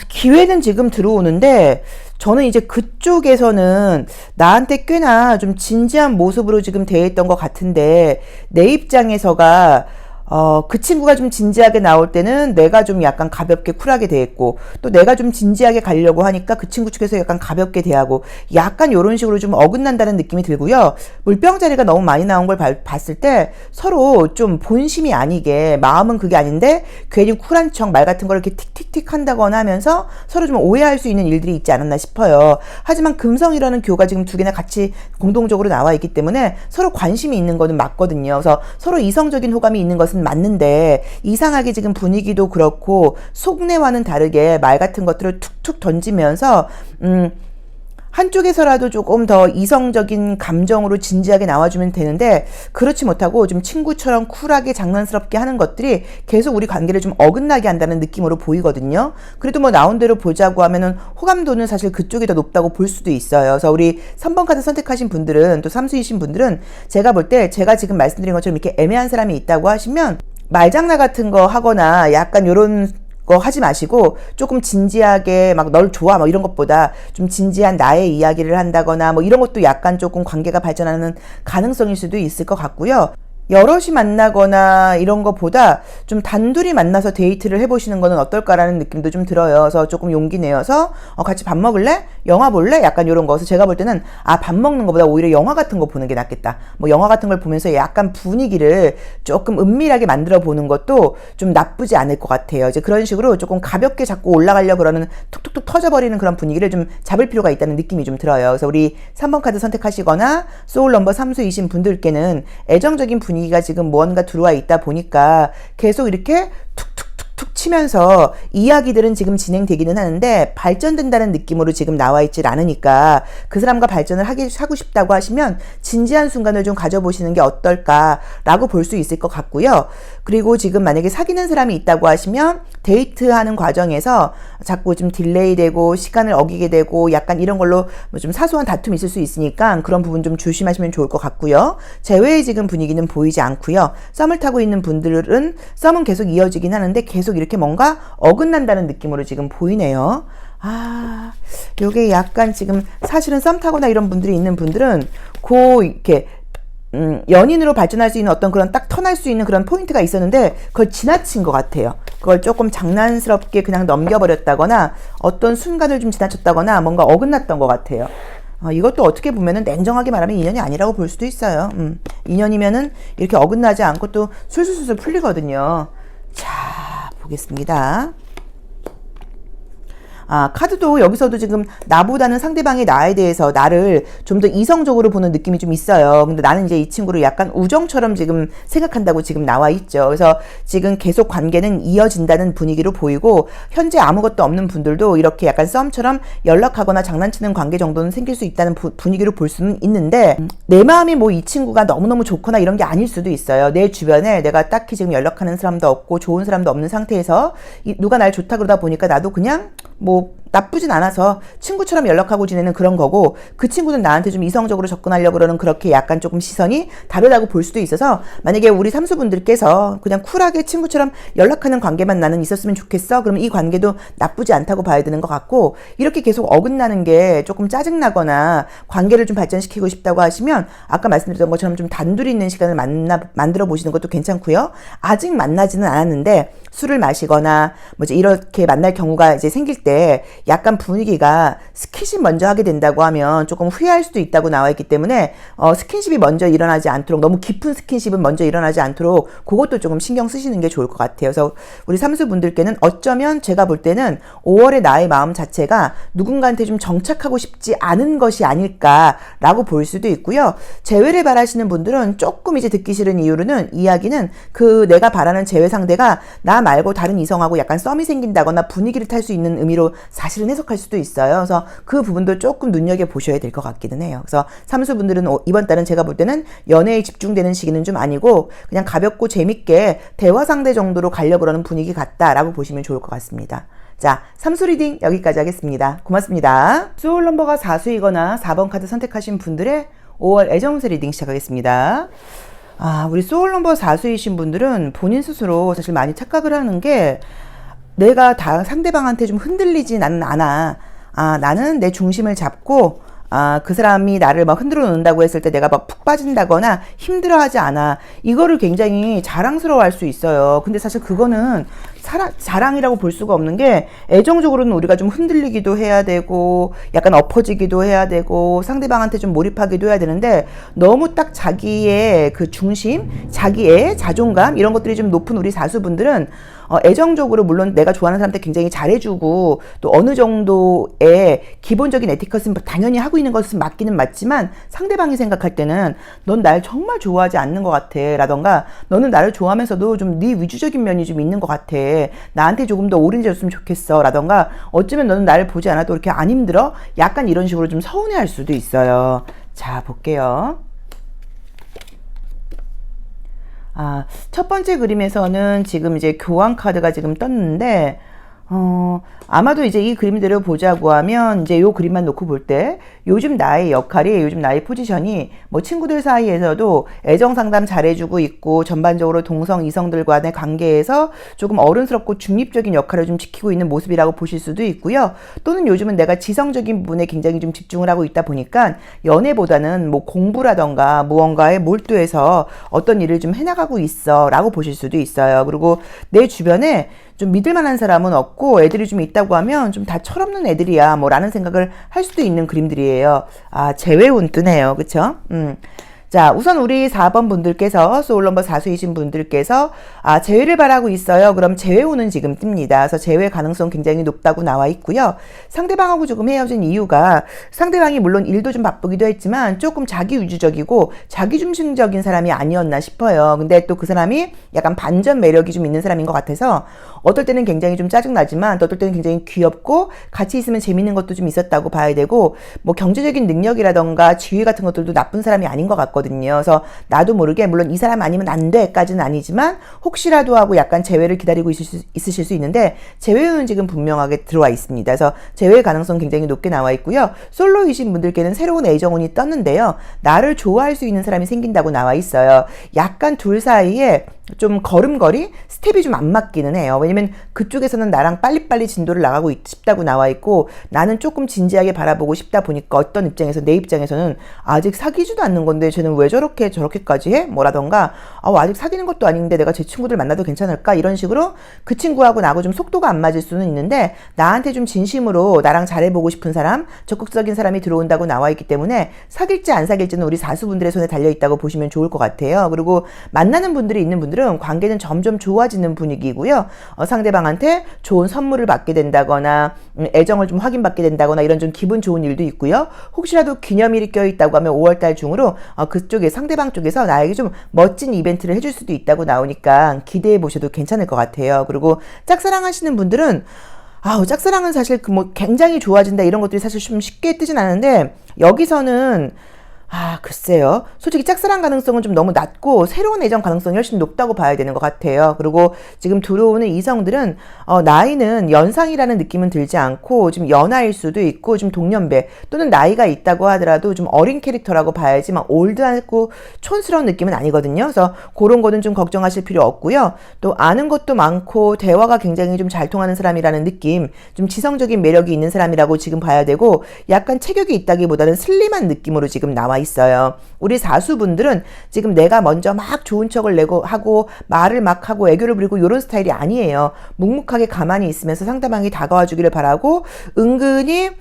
기회는 지금 들어오는데, 저는 이제 그쪽에서는 나한테 꽤나 좀 진지한 모습으로 지금 대했던 것 같은데, 내 입장에서가, 그 친구가 좀 진지하게 나올 때는 내가 좀 약간 가볍게 쿨하게 대했고 또 내가 좀 진지하게 가려고 하니까 그 친구 측에서 약간 가볍게 대하고 약간 이런 식으로 좀 어긋난다는 느낌이 들고요. 물병자리가 너무 많이 나온 걸 봤을 때 서로 좀 본심이 아니게 마음은 그게 아닌데 괜히 쿨한 척 말 같은 걸 이렇게 틱틱틱 한다거나 하면서 서로 좀 오해할 수 있는 일들이 있지 않았나 싶어요. 하지만 금성이라는 교가 지금 두 개나 같이 공동적으로 나와 있기 때문에 서로 관심이 있는 거는 맞거든요. 그래서 서로 이성적인 호감이 있는 것은 맞는데 이상하게 지금 분위기도 그렇고 속내와는 다르게 말 같은 것들을 툭툭 던지면서 한쪽에서라도 조금 더 이성적인 감정으로 진지하게 나와주면 되는데 그렇지 못하고 좀 친구처럼 쿨하게 장난스럽게 하는 것들이 계속 우리 관계를 좀 어긋나게 한다는 느낌으로 보이거든요. 그래도 뭐 나온 대로 보자고 하면은 호감도는 사실 그쪽이 더 높다고 볼 수도 있어요. 그래서 우리 3번 카드 선택하신 분들은 또 삼수이신 분들은 제가 볼 때 제가 지금 말씀드린 것처럼 이렇게 애매한 사람이 있다고 하시면 말장난 같은 거 하거나 약간 요런 거 하지 마시고 조금 진지하게 막 널 좋아 뭐 이런 것보다 좀 진지한 나의 이야기를 한다거나 뭐 이런 것도 약간 조금 관계가 발전하는 가능성일 수도 있을 것 같고요. 여럿이 만나거나 이런 것보다 좀 단둘이 만나서 데이트를 해보시는 거는 어떨까라는 느낌도 좀 들어요. 그래서 조금 용기 내어서 같이 밥 먹을래? 영화 볼래? 약간 이런 거. 그래서 제가 볼 때는 밥 먹는 것보다 오히려 영화 같은 거 보는 게 낫겠다. 뭐 영화 같은 걸 보면서 약간 분위기를 조금 은밀하게 만들어 보는 것도 좀 나쁘지 않을 것 같아요. 이제 그런 식으로 조금 가볍게 자꾸 올라가려고 그러는 툭툭툭 터져버리는 그런 분위기를 좀 잡을 필요가 있다는 느낌이 좀 들어요. 그래서 우리 3번 카드 선택하시거나 소울 넘버 3수이신 분들께는 애정적인 분위기가 지금 무언가 들어와 있다 보니까 계속 이렇게 툭툭툭툭 치면서 이야기들은 지금 진행되기는 하는데 발전된다는 느낌으로 지금 나와 있질 않으니까 그 사람과 발전을 하고 싶다고 하시면 진지한 순간을 좀 가져보시는 게 어떨까라고 볼 수 있을 것 같고요. 그리고 지금 만약에 사귀는 사람이 있다고 하시면 데이트하는 과정에서 자꾸 좀 딜레이 되고 시간을 어기게 되고 약간 이런 걸로 뭐 좀 사소한 다툼이 있을 수 있으니까 그런 부분 좀 조심하시면 좋을 것 같고요. 제외의 지금 분위기는 보이지 않고요. 썸을 타고 있는 분들은 썸은 계속 이어지긴 하는데 계속 이렇게 뭔가 어긋난다는 느낌으로 지금 보이네요. 요게 약간 지금 사실은 썸 타거나 이런 분들이 있는 분들은 이렇게 연인으로 발전할 수 있는 어떤 그런 딱 턴할 수 있는 그런 포인트가 있었는데 그걸 지나친 것 같아요. 그걸 조금 장난스럽게 그냥 넘겨버렸다거나 어떤 순간을 좀 지나쳤다거나 뭔가 어긋났던 것 같아요. 이것도 어떻게 보면은 냉정하게 말하면 인연이 아니라고 볼 수도 있어요. 인연이면은 이렇게 어긋나지 않고 또 술술술 풀리거든요. 자, 보겠습니다. 카드도 여기서도 지금 나보다는 상대방이 나에 대해서 나를 좀 더 이성적으로 보는 느낌이 좀 있어요. 근데 나는 이제 이 친구를 약간 우정처럼 지금 생각한다고 지금 나와 있죠. 그래서 지금 계속 관계는 이어진다는 분위기로 보이고 현재 아무것도 없는 분들도 이렇게 약간 썸처럼 연락하거나 장난치는 관계 정도는 생길 수 있다는 분위기로 볼 수는 있는데 내 마음이 뭐 이 친구가 너무너무 좋거나 이런 게 아닐 수도 있어요. 내 주변에 내가 딱히 지금 연락하는 사람도 없고 좋은 사람도 없는 상태에서 누가 날 좋다 그러다 보니까 나도 그냥 뭐 나쁘진 않아서 친구처럼 연락하고 지내는 그런 거고 그 친구는 나한테 좀 이성적으로 접근하려고 그러는 그렇게 약간 조금 시선이 다르다고 볼 수도 있어서 만약에 우리 삼수분들께서 그냥 쿨하게 친구처럼 연락하는 관계만 나는 있었으면 좋겠어. 그러면 이 관계도 나쁘지 않다고 봐야 되는 것 같고 이렇게 계속 어긋나는 게 조금 짜증나거나 관계를 좀 발전시키고 싶다고 하시면 아까 말씀드렸던 것처럼 좀 단둘이 있는 시간을 만들어 보시는 것도 괜찮고요. 아직 만나지는 않았는데 술을 마시거나 뭐지 이렇게 만날 경우가 이제 생길 때 약간 분위기가 스킨십 먼저 하게 된다고 하면 조금 후회할 수도 있다고 나와 있기 때문에 스킨십이 먼저 일어나지 않도록 너무 깊은 스킨십은 먼저 일어나지 않도록 그것도 조금 신경 쓰시는 게 좋을 것 같아요. 그래서 우리 삼수분들께는 어쩌면 제가 볼 때는 5월의 나의 마음 자체가 누군가한테 좀 정착하고 싶지 않은 것이 아닐까라고 볼 수도 있고요. 재회를 바라시는 분들은 조금 이제 듣기 싫은 이유로는 이야기는 그 내가 바라는 재회 상대가 나 말고 다른 이성하고 약간 썸이 생긴다거나 분위기를 탈 수 있는 의미로 사실은 해석할 수도 있어요. 그래서 그 부분도 조금 눈여겨보셔야 될 것 같기는 해요. 그래서 삼수분들은 이번 달은 제가 볼 때는 연애에 집중되는 시기는 좀 아니고 그냥 가볍고 재밌게 대화 상대 정도로 가려고 그러는 분위기 같다라고 보시면 좋을 것 같습니다. 자, 삼수 리딩 여기까지 하겠습니다. 고맙습니다. 소울 넘버가 4수이거나 4번 카드 선택하신 분들의 5월 애정운세 리딩 시작하겠습니다. 우리 소울 넘버 4수이신 분들은 본인 스스로 사실 많이 착각을 하는 게 내가 상대방한테 좀 흔들리진 않아. 나는 내 중심을 잡고 그 사람이 나를 막 흔들어 놓는다고 했을 때 내가 막 푹 빠진다거나 힘들어하지 않아. 이거를 굉장히 자랑스러워할 수 있어요. 근데 사실 그거는 자랑이라고 볼 수가 없는 게 애정적으로는 우리가 좀 흔들리기도 해야 되고 약간 엎어지기도 해야 되고 상대방한테 좀 몰입하기도 해야 되는데 너무 딱 자기의 그 중심, 자기의 자존감 이런 것들이 좀 높은 우리 사수분들은 애정적으로 물론 내가 좋아하는 사람한테 굉장히 잘해주고 또 어느 정도의 기본적인 에티켓은 당연히 하고 있는 것은 맞기는 맞지만 상대방이 생각할 때는 넌 날 정말 좋아하지 않는 것 같아 라던가 너는 나를 좋아하면서도 좀 네 위주적인 면이 좀 있는 것 같아 나한테 조금 더 오른해졌으면 좋겠어 라던가 어쩌면 너는 나를 보지 않아도 이렇게 안 힘들어? 약간 이런 식으로 좀 서운해할 수도 있어요. 자 볼게요. 첫 번째 그림에서는 지금 이제 교환 카드가 지금 떴는데 아마도 이제 이 그림대로 보자고 하면 이제 요 그림만 놓고 볼 때 요즘 나의 역할이 요즘 나의 포지션이 뭐 친구들 사이에서도 애정 상담 잘해주고 있고 전반적으로 동성 이성들과의 관계에서 조금 어른스럽고 중립적인 역할을 좀 지키고 있는 모습이라고 보실 수도 있고요. 또는 요즘은 내가 지성적인 부분에 굉장히 좀 집중을 하고 있다 보니까 연애보다는 뭐 공부라던가 무언가에 몰두해서 어떤 일을 좀 해나가고 있어 라고 보실 수도 있어요. 그리고 내 주변에 좀 믿을 만한 사람은 없고 애들이 좀 있다고 하면 좀 다 철없는 애들이야 뭐 라는 생각을 할 수도 있는 그림들이에요. 재회운 뜨네요. 그쵸? 자, 우선 우리 4번 분들께서 소울 넘버 4수이신 분들께서 재회를 바라고 있어요. 그럼 재회운은 지금 뜹니다. 그래서 재회 가능성 굉장히 높다고 나와 있고요. 상대방하고 조금 헤어진 이유가 상대방이 물론 일도 좀 바쁘기도 했지만 조금 자기 위주적이고 자기 중심적인 사람이 아니었나 싶어요. 근데 또 그 사람이 약간 반전 매력이 좀 있는 사람인 것 같아서 어떨 때는 굉장히 좀 짜증나지만 또 어떨 때는 굉장히 귀엽고 같이 있으면 재밌는 것도 좀 있었다고 봐야 되고 뭐 경제적인 능력이라던가 지위 같은 것들도 나쁜 사람이 아닌 것 같거든요. 그래서 나도 모르게 물론 이 사람 아니면 안 돼까지는 아니지만 혹시라도 하고 약간 재회를 기다리고 있으실 수 있는데 재회는 지금 분명하게 들어와 있습니다. 그래서 재회 가능성 굉장히 높게 나와 있고요. 솔로이신 분들께는 새로운 애정운이 떴는데요. 나를 좋아할 수 있는 사람이 생긴다고 나와 있어요. 약간 둘 사이에 좀 걸음걸이 스텝이 좀 안 맞기는 해요. 왜냐면 그쪽에서는 나랑 빨리빨리 진도를 나가고 싶다고 나와 있고 나는 조금 진지하게 바라보고 싶다 보니까 어떤 입장에서 내 입장에서는 아직 사귀지도 않는 건데 쟤는 왜 저렇게까지 해? 뭐라던가 아직 사귀는 것도 아닌데 내가 제 친구들 만나도 괜찮을까? 이런 식으로 그 친구하고 나하고 좀 속도가 안 맞을 수는 있는데 나한테 좀 진심으로 나랑 잘해보고 싶은 사람, 적극적인 사람이 들어온다고 나와 있기 때문에 사귈지 안 사귈지는 우리 사수분들의 손에 달려있다고 보시면 좋을 것 같아요. 그리고 만나는 분들이 있는 분들은 관계는 점점 좋아지는 분위기고요. 상대방한테 좋은 선물을 받게 된다거나 애정을 좀 확인받게 된다거나 이런 좀 기분 좋은 일도 있고요. 혹시라도 기념일이 껴있다고 하면 5월달 중으로 그쪽에 상대방 쪽에서 나에게 좀 멋진 이벤트를 해줄 수도 있다고 나오니까 기대해 보셔도 괜찮을 것 같아요. 그리고 짝사랑하시는 분들은 짝사랑은 사실 굉장히 좋아진다 이런 것들이 사실 좀 쉽게 뜨진 않은데 여기서는 글쎄요. 솔직히 짝사랑 가능성은 좀 너무 낮고 새로운 애정 가능성이 훨씬 높다고 봐야 되는 것 같아요. 그리고 지금 들어오는 이성들은 나이는 연상이라는 느낌은 들지 않고 좀 연하일 수도 있고 좀 동년배 또는 나이가 있다고 하더라도 좀 어린 캐릭터라고 봐야지 막 올드하고 촌스러운 느낌은 아니거든요. 그래서 그런 거는 좀 걱정하실 필요 없고요. 또 아는 것도 많고 대화가 굉장히 좀 잘 통하는 사람이라는 느낌, 좀 지성적인 매력이 있는 사람이라고 지금 봐야 되고 약간 체격이 있다기보다는 슬림한 느낌으로 지금 나와 있어요. 우리 사수분들은 지금 내가 먼저 막 좋은 척을 내고 하고 말을 막 하고 애교를 부리고 이런 스타일이 아니에요. 묵묵하게 가만히 있으면서 상대방이 다가와 주기를 바라고 은근히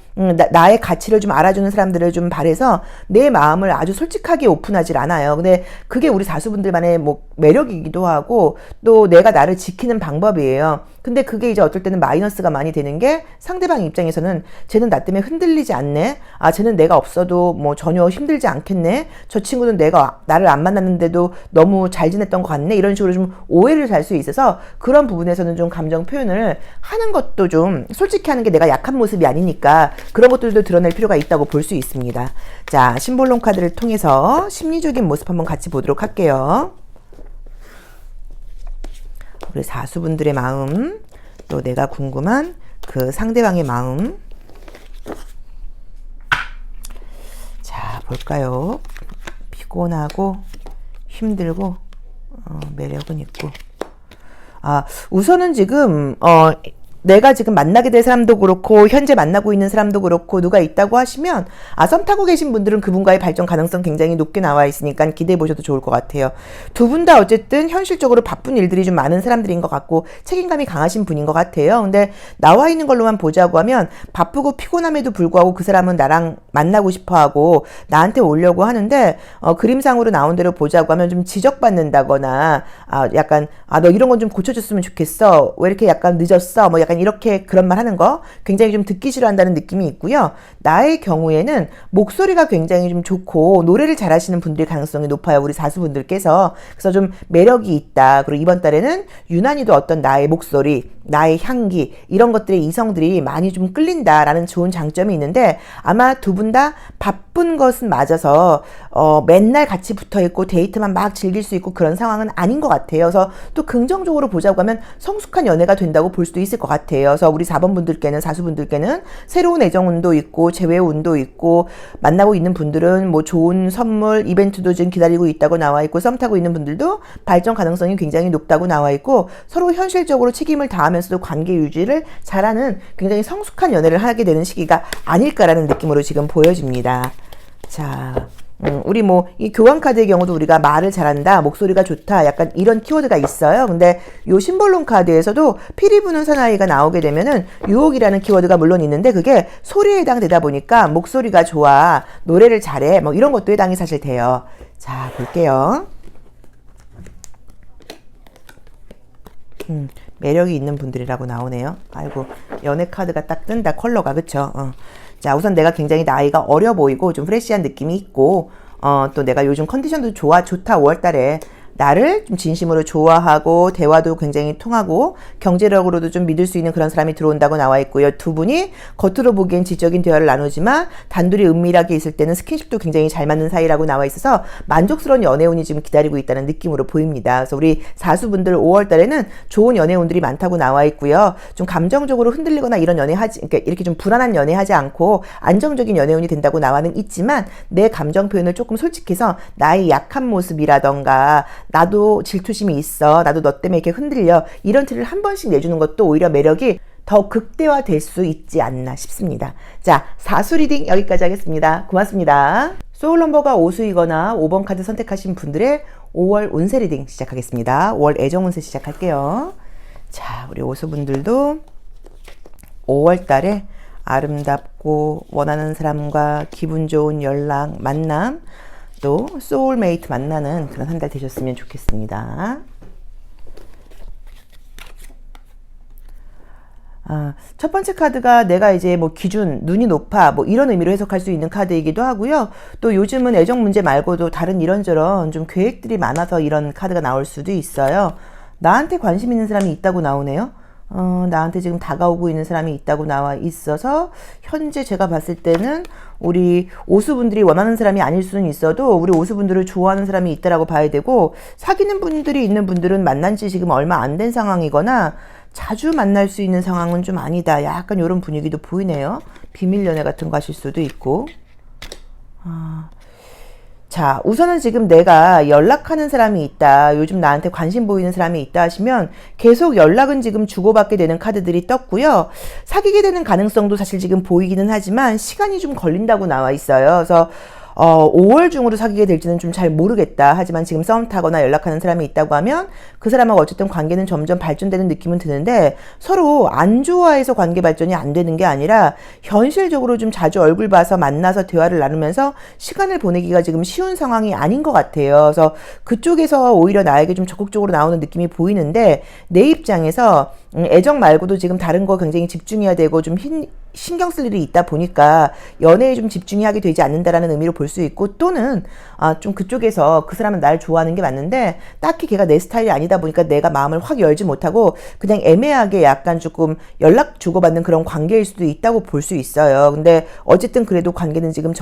나의 가치를 좀 알아주는 사람들을 좀 바래서 내 마음을 아주 솔직하게 오픈하질 않아요. 근데 그게 우리 사수분들만의 매력이기도 하고 또 내가 나를 지키는 방법이에요. 근데 그게 이제 어떨 때는 마이너스가 많이 되는 게 상대방 입장에서는 쟤는 나 때문에 흔들리지 않네. 쟤는 내가 없어도 전혀 힘들지 않겠네. 저 친구는 나를 안 만났는데도 너무 잘 지냈던 것 같네. 이런 식으로 좀 오해를 살 수 있어서 그런 부분에서는 좀 감정 표현을 하는 것도 좀 솔직히 하는 게 내가 약한 모습이 아니니까 그런 것들도 드러낼 필요가 있다고 볼 수 있습니다. 자, 심볼론 카드를 통해서 심리적인 모습 한번 같이 보도록 할게요. 우리 사수분들의 마음, 또 내가 궁금한 그 상대방의 마음. 자, 볼까요? 피곤하고 힘들고 매력은 있고. 우선은 지금 내가 지금 만나게 될 사람도 그렇고 현재 만나고 있는 사람도 그렇고 누가 있다고 하시면 썸 타고 계신 분들은 그분과의 발전 가능성 굉장히 높게 나와 있으니까 기대해 보셔도 좋을 것 같아요. 두 분 다 어쨌든 현실적으로 바쁜 일들이 좀 많은 사람들인 것 같고 책임감이 강하신 분인 것 같아요. 근데 나와 있는 걸로만 보자고 하면 바쁘고 피곤함에도 불구하고 그 사람은 나랑 만나고 싶어 하고 나한테 오려고 하는데 그림상으로 나온 대로 보자고 하면 좀 지적받는다거나 약간 너 이런 건 좀 고쳐줬으면 좋겠어. 왜 이렇게 약간 늦었어? 약간 이렇게 그런 말 하는 거 굉장히 좀 듣기 싫어한다는 느낌이 있고요. 나의 경우에는 목소리가 굉장히 좀 좋고 노래를 잘하시는 분들의 가능성이 높아요. 우리 사수분들께서. 그래서 좀 매력이 있다. 그리고 이번 달에는 유난히도 어떤 나의 목소리, 나의 향기 이런 것들에 이성들이 많이 좀 끌린다라는 좋은 장점이 있는데 아마 두 분 다 바쁜 것은 맞아서 맨날 같이 붙어있고 데이트만 막 즐길 수 있고 그런 상황은 아닌 것 같아요. 그래서 또 긍정적으로 보자고 하면 성숙한 연애가 된다고 볼 수도 있을 것 같아요. 그래서 우리 4번 분들께는 사수분들께는 새로운 애정운도 있고 재회운도 있고 만나고 있는 분들은 좋은 선물 이벤트도 지금 기다리고 있다고 나와 있고 썸 타고 있는 분들도 발전 가능성이 굉장히 높다고 나와 있고 서로 현실적으로 책임을 다하면서도 관계 유지를 잘하는 굉장히 성숙한 연애를 하게 되는 시기가 아닐까라는 느낌으로 지금 보여집니다. 자, 우리 이 교환 카드의 경우도 우리가 말을 잘한다, 목소리가 좋다, 약간 이런 키워드가 있어요. 근데 요 심볼론 카드에서도 피리 부는 사나이가 나오게 되면은 유혹이라는 키워드가 물론 있는데 그게 소리에 해당되다 보니까 목소리가 좋아, 노래를 잘해, 이런 것도 해당이 사실 돼요. 자, 볼게요. 매력이 있는 분들이라고 나오네요. 아이고, 연애 카드가 딱 뜬다, 컬러가. 그쵸? 자, 우선 내가 굉장히 나이가 어려 보이고 좀 프레시한 느낌이 있고 또 내가 요즘 컨디션도 좋다 5월달에 나를 좀 진심으로 좋아하고 대화도 굉장히 통하고 경제력으로도 좀 믿을 수 있는 그런 사람이 들어온다고 나와 있고요. 두 분이 겉으로 보기엔 지적인 대화를 나누지만 단둘이 은밀하게 있을 때는 스킨십도 굉장히 잘 맞는 사이라고 나와 있어서 만족스러운 연애운이 지금 기다리고 있다는 느낌으로 보입니다. 그래서 우리 사수분들 5월 달에는 좋은 연애운들이 많다고 나와 있고요. 좀 감정적으로 흔들리거나 이런 그러니까 이렇게 좀 불안한 연애하지 않고 안정적인 연애운이 된다고 나와는 있지만 내 감정 표현을 조금 솔직해서 나의 약한 모습이라던가 나도 질투심이 있어. 나도 너 때문에 이렇게 흔들려. 이런 티를 한 번씩 내주는 것도 오히려 매력이 더 극대화될 수 있지 않나 싶습니다. 자, 사수 리딩 여기까지 하겠습니다. 고맙습니다. 소울 넘버가 오수이거나 5번 카드 선택하신 분들의 5월 운세 리딩 시작하겠습니다. 5월 애정 운세 시작할게요. 자, 우리 오수분들도 5월 달에 아름답고 원하는 사람과 기분 좋은 연락, 만남, 또 소울메이트 만나는 그런 한 달 되셨으면 좋겠습니다. 첫 번째 카드가 내가 이제 뭐 기준, 눈이 높아, 뭐 이런 의미로 해석할 수 있는 카드이기도 하고요. 또 요즘은 애정 문제 말고도 다른 이런저런 좀 계획들이 많아서 이런 카드가 나올 수도 있어요. 나한테 관심 있는 사람이 있다고 나오네요. 나한테 지금 다가오고 있는 사람이 있다고 나와 있어서 현재 제가 봤을 때는 우리 오수분들이 원하는 사람이 아닐 수는 있어도 우리 오수분들을 좋아하는 사람이 있다라고 봐야 되고, 사귀는 분들이 있는 분들은 만난 지 지금 얼마 안 된 상황이거나 자주 만날 수 있는 상황은 좀 아니다. 약간 이런 분위기도 보이네요. 비밀 연애 같은 거 하실 수도 있고. 자, 우선은 지금 내가 연락하는 사람이 있다, 요즘 나한테 관심 보이는 사람이 있다 하시면 계속 연락은 지금 주고받게 되는 카드들이 떴고요. 사귀게 되는 가능성도 사실 지금 보이기는 하지만 시간이 좀 걸린다고 나와 있어요. 그래서 5월 중으로 사귀게 될지는 좀 잘 모르겠다. 하지만 지금 썸 타거나 연락하는 사람이 있다고 하면 그 사람하고 어쨌든 관계는 점점 발전되는 느낌은 드는데, 서로 안 좋아해서 관계 발전이 안 되는 게 아니라 현실적으로 좀 자주 얼굴 봐서 만나서 대화를 나누면서 시간을 보내기가 지금 쉬운 상황이 아닌 것 같아요. 그래서 그쪽에서 오히려 나에게 좀 적극적으로 나오는 느낌이 보이는데, 내 입장에서 애정 말고도 지금 다른 거 굉장히 집중해야 되고 좀 신경 쓸 일이 있다 보니까 연애에 좀 집중이 하게 되지 않는다라는 의미로 볼 수 있고, 또는 좀 그쪽에서 그 사람은 나를 좋아하는 게 맞는데 딱히 걔가 내 스타일이 아니다 보니까 내가 마음을 확 열지 못하고 그냥 애매하게 약간 조금 연락 주고받는 그런 관계일 수도 있다고 볼 수 있어요. 근데 어쨌든 그래도 관계는 지금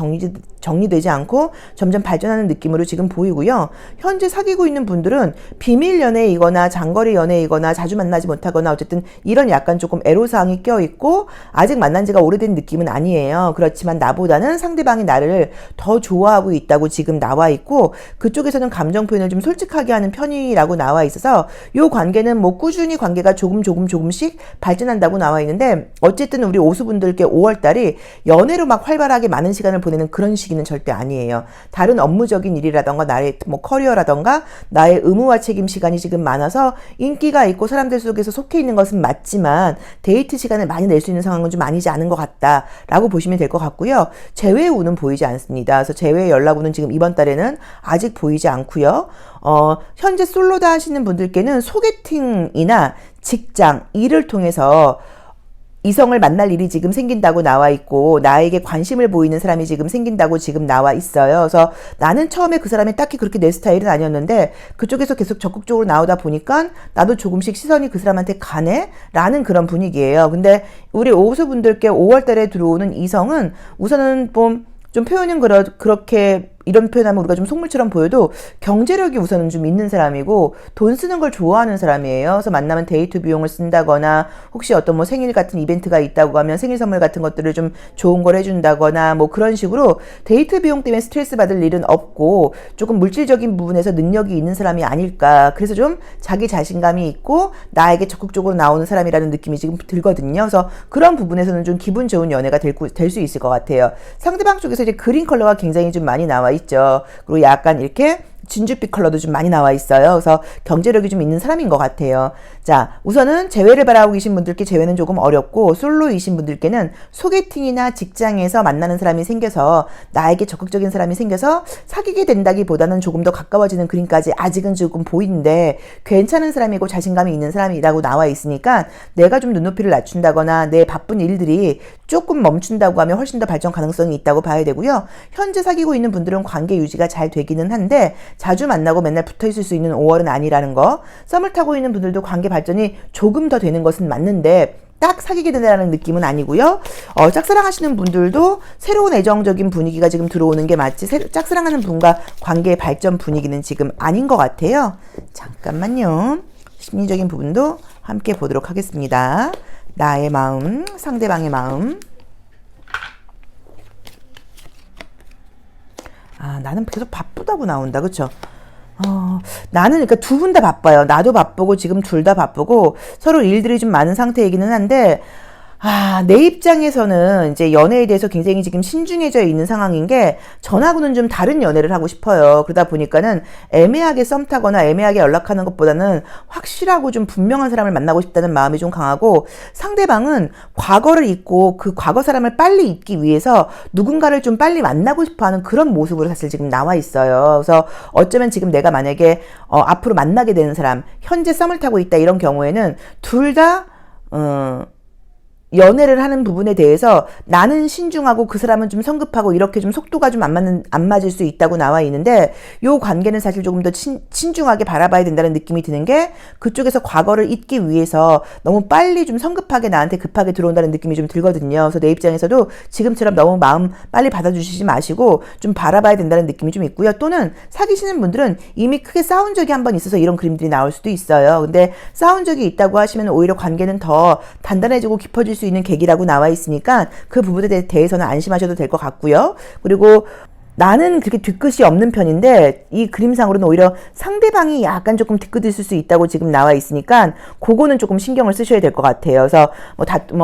정리되지 않고 점점 발전하는 느낌으로 지금 보이고요. 현재 사귀고 있는 분들은 비밀 연애이거나 장거리 연애이거나 자주 만나지 못하거나 어쨌든 이런 약간 조금 애로사항이 껴있고 아직 만난 지가 오래된 느낌은 아니에요. 그렇지만 나보다는 상대방이 나를 더 좋아하고 있다고 지금 나와 있고, 그쪽에서는 감정 표현을 좀 솔직하게 하는 편이라고 나와 있어서 요 관계는 뭐 꾸준히 관계가 조금씩 발전한다고 나와 있는데, 어쨌든 우리 오수분들께 5월달이 연애로 막 활발하게 많은 시간을 보내는 그런 시기는 절대 아니에요. 다른 업무적인 일이라던가 나의 뭐 커리어라던가 나의 의무와 책임 시간이 지금 많아서 인기가 있고 사람들 속에서 속해 있는 것은 맞지만 데이트 시간을 많이 낼 수 있는 상황은 좀 아니지 않은 것 같다라고 보시면 될 것 같고요. 재회 운은 보이지 않습니다. 그래서 재회 연락 운은 지금 이번 달에는 아직 보이지 않고요. 현재 솔로다 하시는 분들께는 소개팅이나 직장, 일을 통해서 이성을 만날 일이 지금 생긴다고 나와 있고, 나에게 관심을 보이는 사람이 지금 생긴다고 지금 나와 있어요. 그래서 나는 처음에 그 사람이 딱히 그렇게 내 스타일은 아니었는데 그쪽에서 계속 적극적으로 나오다 보니까 나도 조금씩 시선이 그 사람한테 가네? 라는 그런 분위기예요. 근데 우리 오수분들께 5월달에 들어오는 이성은 우선은 좀 표현은 그렇게 이런 표현하면 우리가 좀 속물처럼 보여도 경제력이 우선은 좀 있는 사람이고 돈 쓰는 걸 좋아하는 사람이에요. 그래서 만나면 데이트 비용을 쓴다거나 혹시 어떤 뭐 생일 같은 이벤트가 있다고 하면 생일 선물 같은 것들을 좀 좋은 걸 해준다거나 뭐 그런 식으로 데이트 비용 때문에 스트레스 받을 일은 없고 조금 물질적인 부분에서 능력이 있는 사람이 아닐까. 그래서 좀 자기 자신감이 있고 나에게 적극적으로 나오는 사람이라는 느낌이 지금 들거든요. 그래서 그런 부분에서는 좀 기분 좋은 연애가 될 수 있을 것 같아요. 상대방 쪽에서 이제 그린 컬러가 굉장히 좀 많이 나와 있죠. 그리고 약간 이렇게 진주빛 컬러도 좀 많이 나와 있어요. 그래서 경제력이 좀 있는 사람인 것 같아요. 자, 우선은 재회를 바라고 계신 분들께 재회는 조금 어렵고, 솔로이신 분들께는 소개팅이나 직장에서 만나는 사람이 생겨서 나에게 적극적인 사람이 생겨서 사귀게 된다기보다는 조금 더 가까워지는 그림까지 아직은 조금 보이는데 괜찮은 사람이고 자신감이 있는 사람이라고 나와 있으니까 내가 좀 눈높이를 낮춘다거나 내 바쁜 일들이 조금 멈춘다고 하면 훨씬 더 발전 가능성이 있다고 봐야 되고요. 현재 사귀고 있는 분들은 관계 유지가 잘 되기는 한데 자주 만나고 맨날 붙어 있을 수 있는 5월은 아니라는 거. 썸을 타고 있는 분들도 관계 발전이 조금 더 되는 것은 맞는데 딱 사귀게 된다는 느낌은 아니고요. 짝사랑 하시는 분들도 새로운 애정적인 분위기가 지금 들어오는 게 맞지, 짝사랑하는 분과 관계의 발전 분위기는 지금 아닌 것 같아요. 잠깐만요. 심리적인 부분도 함께 보도록 하겠습니다. 나의 마음, 상대방의 마음. 나는 계속 바쁘다고 나온다. 그쵸? 나는 그러니까 두 분 다 바빠요. 나도 바쁘고 지금 둘 다 바쁘고 서로 일들이 좀 많은 상태이기는 한데 내 입장에서는 이제 연애에 대해서 굉장히 지금 신중해져 있는 상황인 게 전하고는 좀 다른 연애를 하고 싶어요. 그러다 보니까는 애매하게 썸 타거나 애매하게 연락하는 것보다는 확실하고 좀 분명한 사람을 만나고 싶다는 마음이 좀 강하고 상대방은 과거를 잊고 그 과거 사람을 빨리 잊기 위해서 누군가를 좀 빨리 만나고 싶어 하는 그런 모습으로 사실 지금 나와 있어요. 그래서 어쩌면 지금 내가 만약에 앞으로 만나게 되는 사람, 현재 썸을 타고 있다 이런 경우에는 둘 다 연애를 하는 부분에 대해서 나는 신중하고 그 사람은 좀 성급하고 이렇게 좀 속도가 좀 안 맞을 수 있다고 나와 있는데 요 관계는 사실 조금 더 신중하게 바라봐야 된다는 느낌이 드는 게 그쪽에서 과거를 잊기 위해서 너무 빨리 좀 성급하게 나한테 급하게 들어온다는 느낌이 좀 들거든요. 그래서 내 입장에서도 지금처럼 너무 마음 빨리 받아주시지 마시고 좀 바라봐야 된다는 느낌이 좀 있고요. 또는 사귀시는 분들은 이미 크게 싸운 적이 한 번 있어서 이런 그림들이 나올 수도 있어요. 근데 싸운 적이 있다고 하시면 오히려 관계는 더 단단해지고 깊어질 수 있는 계기라고 나와 있으니까 그 부분에 대해서는 안심하셔도 될 것 같고요. 그리고 나는 그렇게 뒤끝이 없는 편인데 이 그림상으로는 오히려 상대방이 약간 조금 뒤끝 있을 수 있다고 지금 나와 있으니까 그거는 조금 신경을 쓰셔야 될 것 같아요. 그래서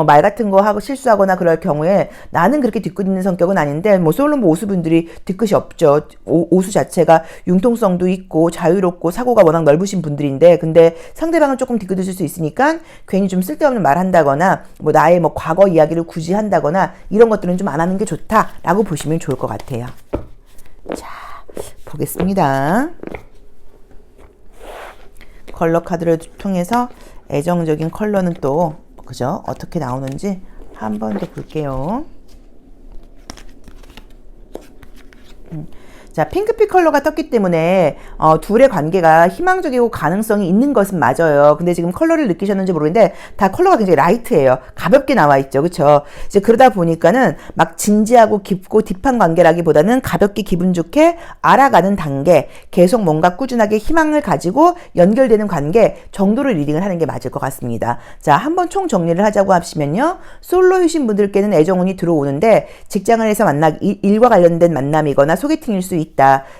말 같은 거 하고 실수하거나 그럴 경우에 나는 그렇게 뒤끝 있는 성격은 아닌데 솔로몬 오수분들이 뒤끝이 없죠. 오수 자체가 융통성도 있고 자유롭고 사고가 워낙 넓으신 분들인데 근데 상대방은 조금 뒤끝 있을 수 있으니까 괜히 좀 쓸데없는 말 한다거나 나의 과거 이야기를 굳이 한다거나 이런 것들은 좀 안 하는 게 좋다라고 보시면 좋을 것 같아요. 자, 보겠습니다. 컬러 카드를 통해서 애정적인 컬러는 또 그죠? 어떻게 나오는지 한 번 더 볼게요. 자, 핑크빛 컬러가 떴기 때문에 둘의 관계가 희망적이고 가능성이 있는 것은 맞아요. 근데 지금 컬러를 느끼셨는지 모르겠는데 다 컬러가 굉장히 라이트해요. 가볍게 나와 있죠. 그렇죠? 이제 그러다 보니까는 막 진지하고 깊고 딥한 관계라기보다는 가볍게 기분 좋게 알아가는 단계, 계속 뭔가 꾸준하게 희망을 가지고 연결되는 관계 정도로 리딩을 하는 게 맞을 것 같습니다. 자, 한번 총 정리를 하자고 하시면요. 솔로이신 분들께는 애정운이 들어오는데 직장을 해서 일과 관련된 만남이거나 소개팅일 수 있다.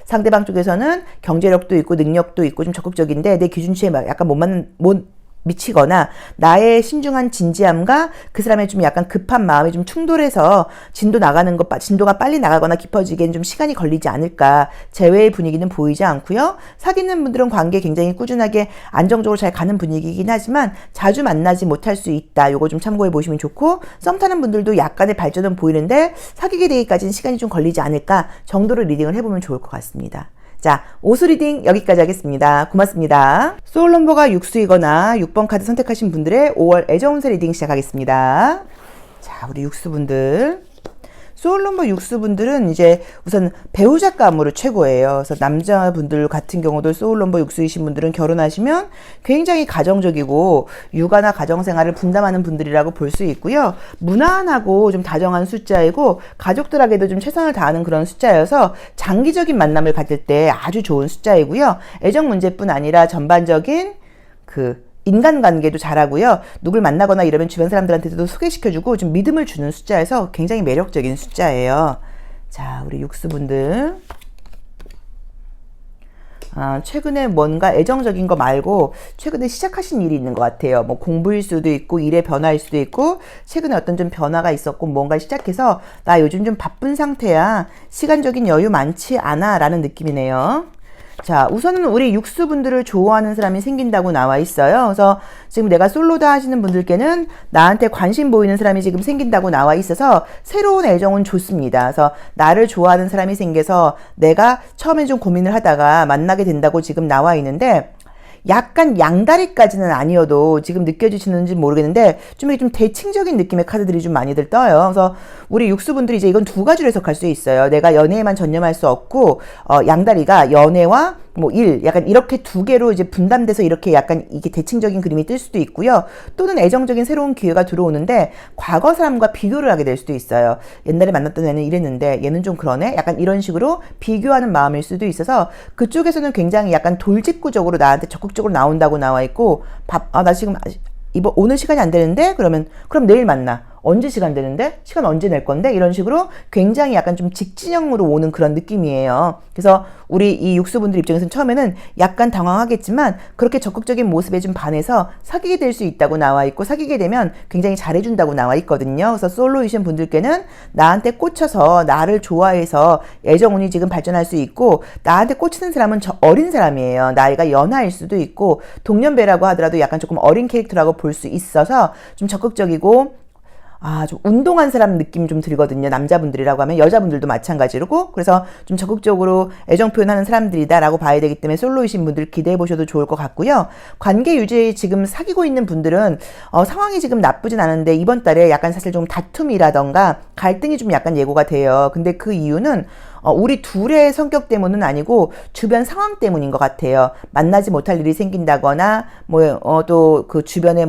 상대방 쪽에서는 경제력도 있고 능력도 있고 좀 적극적인데 내 기준치에 약간 못 미치거나 나의 신중한 진지함과 그 사람의 좀 약간 급한 마음이 좀 충돌해서 진도가 빨리 나가거나 깊어지기엔 좀 시간이 걸리지 않을까. 제외의 분위기는 보이지 않고요. 사귀는 분들은 관계 굉장히 꾸준하게 안정적으로 잘 가는 분위기이긴 하지만 자주 만나지 못할 수 있다. 요거 좀 참고해 보시면 좋고 썸 타는 분들도 약간의 발전은 보이는데 사귀게 되기까지는 시간이 좀 걸리지 않을까 정도로 리딩을 해보면 좋을 것 같습니다. 자, 오수 리딩 여기까지 하겠습니다. 고맙습니다. 소울 넘버가 6수이거나 6번 카드 선택하신 분들의 5월 애정운세 리딩 시작하겠습니다. 자, 우리 6수분들. 소울 넘버 6수분들은 이제 우선 배우자감으로 최고예요. 그래서 남자분들 같은 경우도 소울 넘버 6수이신 분들은 결혼하시면 굉장히 가정적이고 육아나 가정생활을 분담하는 분들이라고 볼 수 있고요. 무난하고 좀 다정한 숫자이고 가족들에게도 좀 최선을 다하는 그런 숫자여서 장기적인 만남을 가질 때 아주 좋은 숫자이고요. 애정 문제뿐 아니라 전반적인 인간관계도 잘하고요. 누굴 만나거나 이러면 주변 사람들한테도 소개시켜주고 좀 믿음을 주는 숫자여서 굉장히 매력적인 숫자예요. 자, 우리 육수분들. 최근에 뭔가 애정적인 거 말고 최근에 시작하신 일이 있는 것 같아요. 공부일 수도 있고 일의 변화일 수도 있고 최근에 어떤 좀 변화가 있었고 뭔가 시작해서 나 요즘 좀 바쁜 상태야. 시간적인 여유 많지 않아 라는 느낌이네요. 자, 우선은 우리 육수분들을 좋아하는 사람이 생긴다고 나와 있어요. 그래서 지금 내가 솔로다 하시는 분들께는 나한테 관심 보이는 사람이 지금 생긴다고 나와 있어서 새로운 애정은 좋습니다. 그래서 나를 좋아하는 사람이 생겨서 내가 처음엔 좀 고민을 하다가 만나게 된다고 지금 나와 있는데 약간 양다리까지는 아니어도 지금 느껴지시는지 모르겠는데 좀 대칭적인 느낌의 카드들이 좀 많이들 떠요. 그래서 우리 육수분들이 이제 이건 두 가지로 해석할 수 있어요. 내가 연애에만 전념할 수 없고 양다리가 연애와 일 약간 이렇게 두 개로 이제 분담돼서 이렇게 약간 이게 대칭적인 그림이 뜰 수도 있고요. 또는 애정적인 새로운 기회가 들어오는데 과거 사람과 비교를 하게 될 수도 있어요. 옛날에 만났던 애는 이랬는데 얘는 좀 그러네. 약간 이런 식으로 비교하는 마음일 수도 있어서 그쪽에서는 굉장히 약간 돌직구적으로 나한테 적극적으로 나온다고 나와 있고 나 지금 오늘 시간이 안 되는데 그럼 내일 만나. 언제 시간 되는데? 시간 언제 낼 건데? 이런 식으로 굉장히 약간 좀 직진형으로 오는 그런 느낌이에요. 그래서 우리 이 육수분들 입장에서는 처음에는 약간 당황하겠지만 그렇게 적극적인 모습에 좀 반해서 사귀게 될 수 있다고 나와 있고, 사귀게 되면 굉장히 잘해준다고 나와 있거든요. 그래서 솔로이신 분들께는 나한테 꽂혀서 나를 좋아해서 애정운이 지금 발전할 수 있고, 나한테 꽂히는 사람은 저 어린 사람이에요. 나이가 연하일 수도 있고 동년배라고 하더라도 약간 조금 어린 캐릭터라고 볼 수 있어서 좀 적극적이고 좀 운동한 사람 느낌이 좀 들거든요. 남자분들이라고 하면 여자분들도 마찬가지로. 그래서 좀 적극적으로 애정 표현하는 사람들이다라고 봐야 되기 때문에 솔로이신 분들 기대해 보셔도 좋을 것 같고요. 관계 유지 지금 사귀고 있는 분들은 상황이 지금 나쁘진 않은데 이번 달에 약간 사실 좀 다툼이라던가 갈등이 좀 약간 예고가 돼요. 근데 그 이유는 우리 둘의 성격 때문은 아니고 주변 상황 때문인 것 같아요. 만나지 못할 일이 생긴다거나 또 그 주변에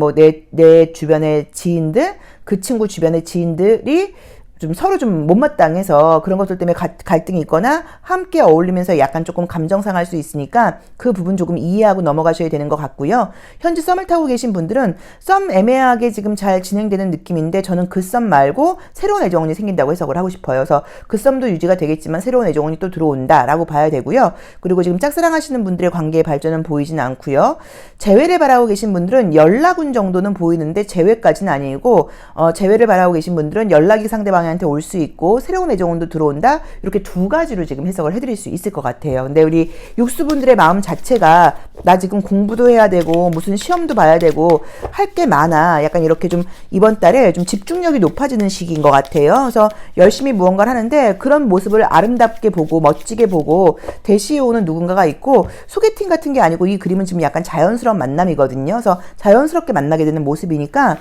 내 주변의 지인들, 그 친구 주변의 지인들이 좀 서로 좀 못마땅해서 그런 것들 때문에 갈등이 있거나 함께 어울리면서 약간 조금 감정 상할 수 있으니까 그 부분 조금 이해하고 넘어가셔야 되는 것 같고요. 현재 썸을 타고 계신 분들은 썸 애매하게 지금 잘 진행되는 느낌인데 저는 그 썸 말고 새로운 애정운이 생긴다고 해석을 하고 싶어요. 그래서 그 썸도 유지가 되겠지만 새로운 애정운이 또 들어온다라고 봐야 되고요. 그리고 지금 짝사랑하시는 분들의 관계의 발전은 보이진 않고요. 재회를 바라고 계신 분들은 연락운 정도는 보이는데 재회까지는 아니고 재회를 바라고 계신 분들은 연락이 상대방 한테 올 수 있고 새로운 애정운도 들어온다, 이렇게 두 가지로 지금 해석을 해드릴 수 있을 것 같아요. 근데 우리 육수분들의 마음 자체가 나 지금 공부도 해야 되고 무슨 시험도 봐야 되고 할 게 많아, 약간 이렇게 좀 이번 달에 좀 집중력이 높아지는 시기인 것 같아요. 그래서 열심히 무언가를 하는데 그런 모습을 아름답게 보고 멋지게 보고 대시해 오는 누군가가 있고, 소개팅 같은 게 아니고 이 그림은 지금 약간 자연스러운 만남이거든요. 그래서 자연스럽게 만나게 되는 모습이니까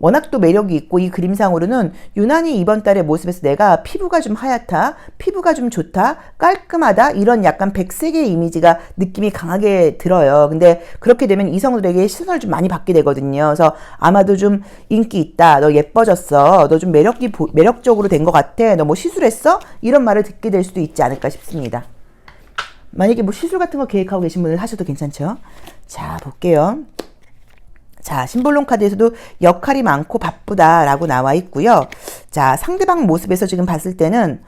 워낙 또 매력이 있고, 이 그림상으로는 유난히 이번 달의 모습에서 내가 피부가 좀 하얗다, 피부가 좀 좋다, 깔끔하다, 이런 약간 백색의 이미지가 느낌이 강하게 들어요. 근데 그렇게 되면 이성들에게 시선을 좀 많이 받게 되거든요. 그래서 아마도 좀 인기 있다, 너 예뻐졌어, 너 좀 매력적으로 된 것 같아, 너 뭐 시술했어? 이런 말을 듣게 될 수도 있지 않을까 싶습니다. 만약에 뭐 시술 같은 거 계획하고 계신 분은 하셔도 괜찮죠? 자, 볼게요. 자, 심볼론 카드에서도 역할이 많고 바쁘다라고 나와 있고요. 자, 상대방 모습에서 지금 봤을 때는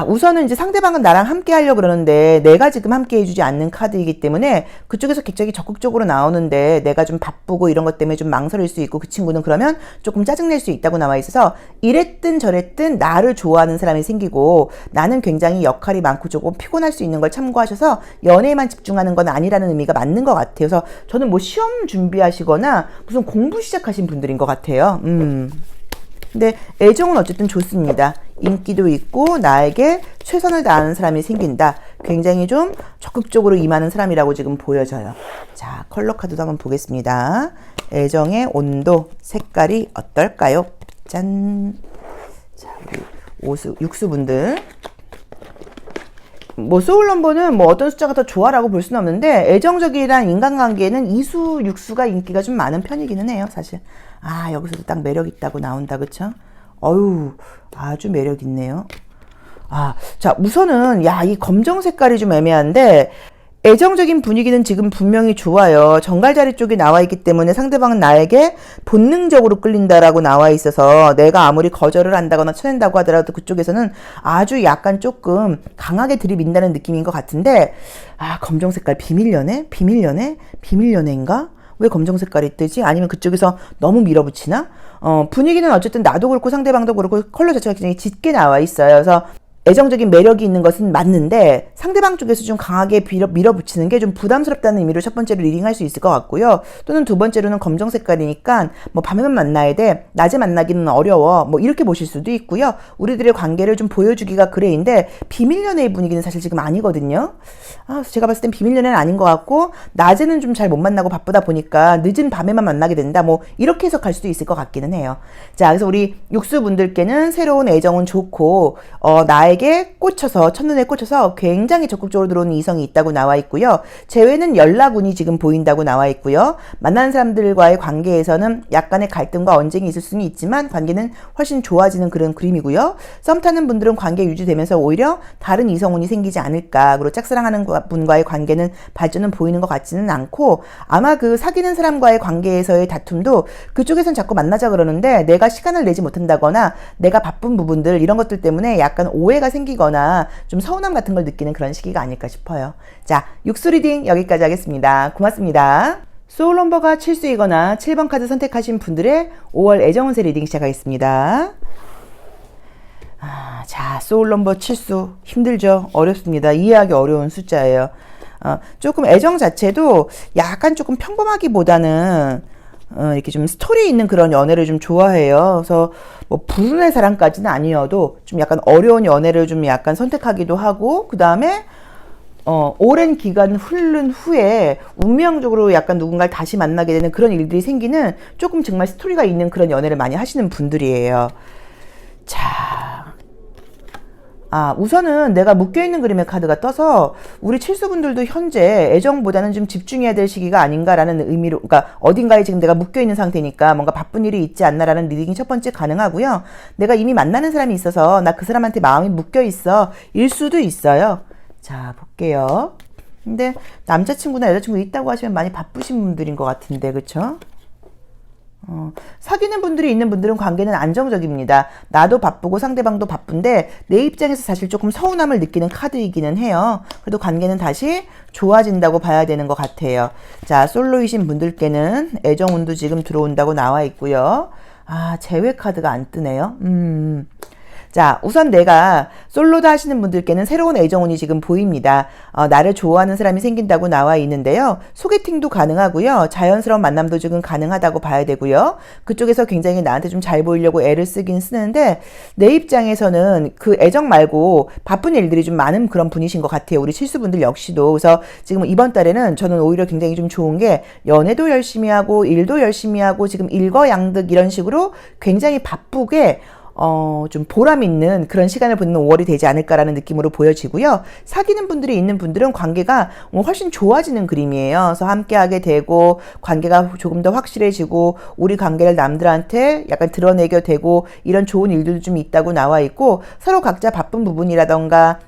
우선은 이제 상대방은 나랑 함께 하려고 그러는데 내가 지금 함께 해주지 않는 카드이기 때문에 그쪽에서 굉장히 적극적으로 나오는데 내가 좀 바쁘고 이런 것 때문에 좀 망설일 수 있고, 그 친구는 그러면 조금 짜증낼 수 있다고 나와 있어서 이랬든 저랬든 나를 좋아하는 사람이 생기고, 나는 굉장히 역할이 많고 조금 피곤할 수 있는 걸 참고하셔서 연애에만 집중하는 건 아니라는 의미가 맞는 것 같아요. 그래서 저는 뭐 시험 준비하시거나 무슨 공부 시작하신 분들인 것 같아요. 근데 애정은 어쨌든 좋습니다. 인기도 있고 나에게 최선을 다하는 사람이 생긴다. 굉장히 좀 적극적으로 임하는 사람이라고 지금 보여져요. 자, 컬러 카드도 한번 보겠습니다. 애정의 온도, 색깔이 어떨까요? 짠. 자, 우리 육수분들. 소울 넘버는 어떤 숫자가 더 좋아라고 볼 수는 없는데, 애정적이란 인간관계에는 이수, 육수가 인기가 좀 많은 편이기는 해요, 사실. 여기서도 딱 매력 있다고 나온다, 그쵸? 아주 매력 있네요. 자, 우선은, 이 검정 색깔이 좀 애매한데, 애정적인 분위기는 지금 분명히 좋아요. 정갈자리 쪽에 나와 있기 때문에 상대방은 나에게 본능적으로 끌린다라고 나와 있어서 내가 아무리 거절을 한다거나 쳐낸다고 하더라도 그쪽에서는 아주 약간 조금 강하게 들이민다는 느낌인 것 같은데, 검정 색깔 비밀연애? 비밀연애인가? 왜 검정 색깔이 뜨지? 아니면 그쪽에서 너무 밀어붙이나? 분위기는 어쨌든 나도 그렇고 상대방도 그렇고 컬러 자체가 굉장히 짙게 나와 있어요. 그래서 애정적인 매력이 있는 것은 맞는데 상대방 쪽에서 좀 강하게 밀어붙이는 게 좀 부담스럽다는 의미로 첫 번째로 리딩할 수 있을 것 같고요. 또는 두 번째로는 검정 색깔이니까 밤에만 만나야 돼, 낮에 만나기는 어려워, 이렇게 보실 수도 있고요. 우리들의 관계를 좀 보여주기가 그래인데 비밀연애의 분위기는 사실 지금 아니거든요. 제가 봤을 땐 비밀연애는 아닌 것 같고, 낮에는 좀 잘 못 만나고 바쁘다 보니까 늦은 밤에만 만나게 된다, 이렇게 해석할 수도 있을 것 같기는 해요. 자, 그래서 우리 육수분들께는 새로운 애정은 좋고 나에게 나에게 꽂혀서 첫눈에 꽂혀서 굉장히 적극적으로 들어오는 이성이 있다고 나와 있고요. 재회는 연락운이 지금 보인다고 나와 있고요. 만나는 사람들과의 관계에서는 약간의 갈등과 언쟁이 있을 수는 있지만 관계는 훨씬 좋아지는 그런 그림이고요. 썸 타는 분들은 관계 유지되면서 오히려 다른 이성운이 생기지 않을까. 그리고 짝사랑하는 분과의 관계는 발전은 보이는 것 같지는 않고 아마 그 사귀는 사람과의 관계에서의 다툼도 그쪽에선 자꾸 만나자 그러는데 내가 시간을 내지 못한다거나 내가 바쁜 부분들 이런 것들 때문에 약간 오해가 생기거나 좀 서운함 같은 걸 느끼는 그런 시기가 아닐까 싶어요. 자, 육수 리딩 여기까지 하겠습니다. 고맙습니다. 소울 넘버가 7수이거나 7번 카드 선택하신 분들의 5월 애정운세 리딩 시작하겠습니다. 자, 소울 넘버 7수 힘들죠? 어렵습니다. 이해하기 어려운 숫자예요. 조금 애정 자체도 약간 조금 평범하기보다는 이렇게 좀 스토리 있는 그런 연애를 좀 좋아해요. 그래서 뭐 불운의 사랑까지는 아니어도 좀 약간 어려운 연애를 좀 약간 선택하기도 하고 그 다음에 오랜 기간 흐른 후에 운명적으로 약간 누군가를 다시 만나게 되는 그런 일들이 생기는 조금 정말 스토리가 있는 그런 연애를 많이 하시는 분들이에요. 자, 우선은 내가 묶여있는 그림의 카드가 떠서 우리 칠수분들도 현재 애정보다는 좀 집중해야 될 시기가 아닌가라는 의미로, 그러니까 어딘가에 지금 내가 묶여있는 상태니까 뭔가 바쁜 일이 있지 않나라는 리딩이 첫 번째 가능하고요. 내가 이미 만나는 사람이 있어서 나 그 사람한테 마음이 묶여있어 일 수도 있어요. 자, 볼게요. 근데 남자친구나 여자친구 있다고 하시면 많이 바쁘신 분들인 것 같은데, 그쵸? 사귀는 분들이 있는 분들은 관계는 안정적입니다. 나도 바쁘고 상대방도 바쁜데 내 입장에서 사실 조금 서운함을 느끼는 카드이기는 해요. 그래도 관계는 다시 좋아진다고 봐야 되는 것 같아요. 자, 솔로이신 분들께는 애정운도 지금 들어온다고 나와 있고요. 재회 카드가 안 뜨네요. 자, 우선 내가 솔로다 하시는 분들께는 새로운 애정운이 지금 보입니다. 나를 좋아하는 사람이 생긴다고 나와 있는데요. 소개팅도 가능하고요. 자연스러운 만남도 지금 가능하다고 봐야 되고요. 그쪽에서 굉장히 나한테 좀 잘 보이려고 애를 쓰긴 쓰는데 내 입장에서는 그 애정 말고 바쁜 일들이 좀 많은 그런 분이신 것 같아요. 우리 칠수분들 역시도. 그래서 지금 이번 달에는 저는 오히려 굉장히 좀 좋은 게 연애도 열심히 하고 일도 열심히 하고 지금 일거양득 이런 식으로 굉장히 바쁘게 좀 보람 있는 그런 시간을 보내는 5월이 되지 않을까라는 느낌으로 보여지고요. 사귀는 분들이 있는 분들은 관계가 훨씬 좋아지는 그림이에요. 그래서 함께하게 되고 관계가 조금 더 확실해지고 우리 관계를 남들한테 약간 드러내게 되고 이런 좋은 일들도 좀 있다고 나와 있고 서로 각자 바쁜 부분이라던가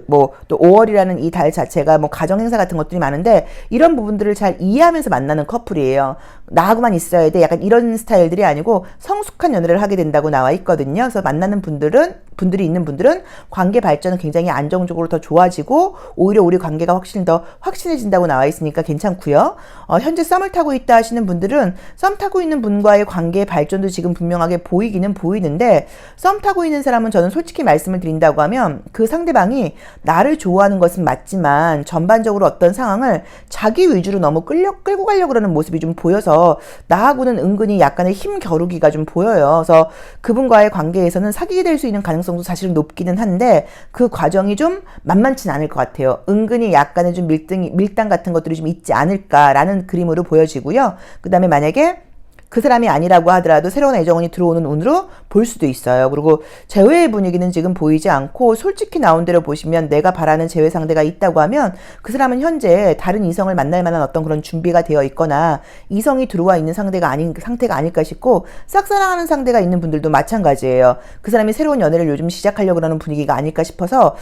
또 5월이라는 이 달 자체가 뭐 가정 행사 같은 것들이 많은데 이런 부분들을 잘 이해하면서 만나는 커플이에요. 나하고만 있어야 돼. 약간 이런 스타일들이 아니고 성숙한 연애를 하게 된다고 나와 있거든요. 그래서 만나는 분들이 있는 분들은 관계 발전은 굉장히 안정적으로 더 좋아지고 오히려 우리 관계가 훨씬 더 확신해진다고 나와 있으니까 괜찮고요. 현재 썸을 타고 있다 하시는 분들은 썸 타고 있는 분과의 관계 발전도 지금 분명하게 보이기는 보이는데 썸 타고 있는 사람은 저는 솔직히 말씀을 드린다고 하면 그 상대방이 나를 좋아하는 것은 맞지만 전반적으로 어떤 상황을 자기 위주로 너무 끌고 가려고 그러는 모습이 좀 보여서 나하고는 은근히 약간의 힘 겨루기가 좀 보여요. 그래서 그분과의 관계에서는 사귀게 될 수 있는 가능성도 사실은 높기는 한데 그 과정이 좀 만만치는 않을 것 같아요. 은근히 약간의 좀 밀당 같은 것들이 좀 있지 않을까라는 그림으로 보여지고요. 그 다음에 만약에 그 사람이 아니라고 하더라도 새로운 애정운이 들어오는 운으로 볼 수도 있어요. 그리고 재회의 분위기는 지금 보이지 않고 솔직히 나온 대로 보시면 내가 바라는 재회 상대가 있다고 하면 그 사람은 현재 다른 이성을 만날 만한 어떤 그런 준비가 되어 있거나 이성이 들어와 있는 상태가 아닐까 싶고 짝사랑하는 상대가 있는 분들도 마찬가지예요. 그 사람이 새로운 연애를 요즘 시작하려고 하는 분위기가 아닐까 싶어서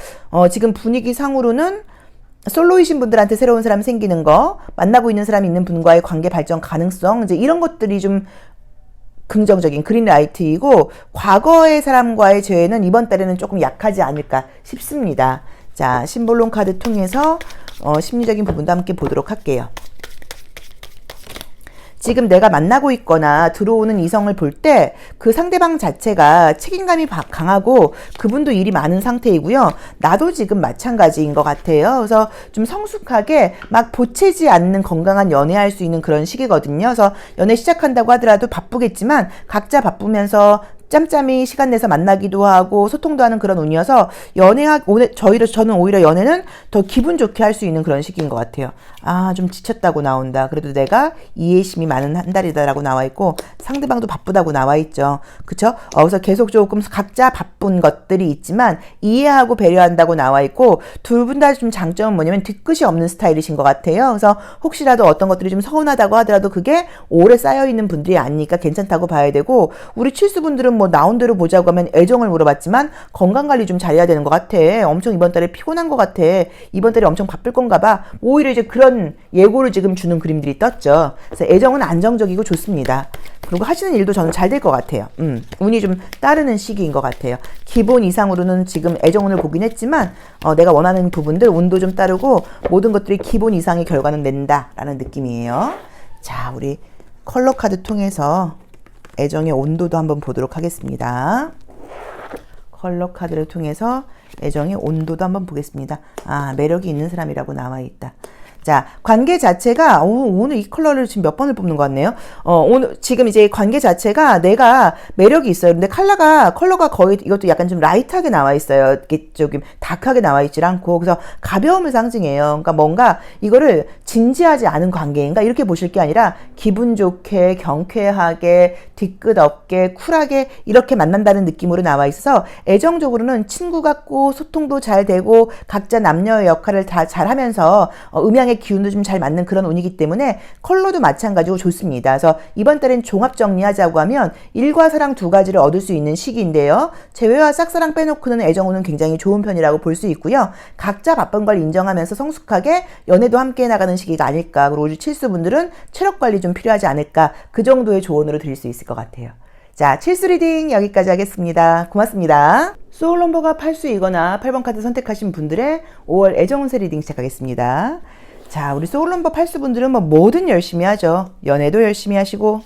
지금 분위기 상으로는 솔로이신 분들한테 새로운 사람 생기는 거, 만나고 있는 사람이 있는 분과의 관계 발전 가능성, 이제 이런 것들이 좀 긍정적인 그린라이트이고, 과거의 사람과의 재회는 이번 달에는 조금 약하지 않을까 싶습니다. 자, 심볼론 카드 통해서 심리적인 부분도 함께 보도록 할게요. 지금 내가 만나고 있거나 들어오는 이성을 볼 때 그 상대방 자체가 책임감이 강하고 그분도 일이 많은 상태이고요. 나도 지금 마찬가지인 것 같아요. 그래서 좀 성숙하게 막 보채지 않는 건강한 연애할 수 있는 그런 시기거든요. 그래서 연애 시작한다고 하더라도 바쁘겠지만 각자 바쁘면서 짬짬이 시간 내서 만나기도 하고 소통도 하는 그런 운이어서 저는 오히려 연애는 더 기분 좋게 할 수 있는 그런 시기인 것 같아요. 아, 좀 지쳤다고 나온다. 그래도 내가 이해심이 많은 한 달이다라고 나와 있고 상대방도 바쁘다고 나와 있죠. 그쵸? 그래서 계속 조금 각자 바쁜 것들이 있지만 이해하고 배려한다고 나와 있고 둘 분 다 좀 장점은 뭐냐면 뒤끝이 없는 스타일이신 것 같아요. 그래서 혹시라도 어떤 것들이 좀 서운하다고 하더라도 그게 오래 쌓여있는 분들이 아니니까 괜찮다고 봐야 되고 우리 칠수분들은 뭐 나온 대로 보자고 하면 애정을 물어봤지만 건강관리 좀 잘해야 되는 것 같아. 엄청 이번 달에 피곤한 것 같아. 이번 달에 엄청 바쁠 건가 봐. 오히려 이제 그런 예고를 지금 주는 그림들이 떴죠. 그래서 애정은 안정적이고 좋습니다. 그리고 하시는 일도 저는 잘 될 것 같아요. 운이 좀 따르는 시기인 것 같아요. 기본 이상으로는 지금 애정운을 보긴 했지만 내가 원하는 부분들 운도 좀 따르고 모든 것들이 기본 이상의 결과는 낸다라는 느낌이에요. 자, 우리 컬러 카드 통해서 애정의 온도도 한번 보도록 하겠습니다. 컬러 카드를 통해서 애정의 온도도 한번 보겠습니다. 아, 매력이 있는 사람이라고 나와 있다. 자, 관계 자체가 오늘 이 컬러를 지금 몇 번을 뽑는 것 같네요. 오늘 지금 이제 관계 자체가 내가 매력이 있어요. 근데 컬러가 거의 이것도 약간 좀 라이트하게 나와 있어요. 이게 조금 다크하게 나와 있질 않고 그래서 가벼움을 상징해요. 그러니까 뭔가 이거를 진지하지 않은 관계인가 이렇게 보실 게 아니라 기분 좋게 경쾌하게 뒤끝 없게 쿨하게 이렇게 만난다는 느낌으로 나와 있어서 애정적으로는 친구 같고 소통도 잘 되고 각자 남녀의 역할을 다 잘하면서 음양의 기운도 좀 잘 맞는 그런 운이기 때문에 컬러도 마찬가지로 좋습니다. 그래서 이번 달엔 종합 정리하자고 하면 일과 사랑 두 가지를 얻을 수 있는 시기인데요. 재회와 짝사랑 빼놓고는 애정운은 굉장히 좋은 편이라고 볼 수 있고요. 각자 바쁜 걸 인정하면서 성숙하게 연애도 함께 나가는 시기가 아닐까. 그리고 우리 칠수분들은 체력 관리 좀 필요하지 않을까. 그 정도의 조언으로 드릴 수 있을 것 같아요. 자, 칠수 리딩 여기까지 하겠습니다. 고맙습니다. 소울 넘버가 8수이거나 8번 카드 선택하신 분들의 5월 애정운세 리딩 시작하겠습니다. 자, 우리 소울 넘버 8수 분들은 뭐든 열심히 하죠. 연애도 열심히 하시고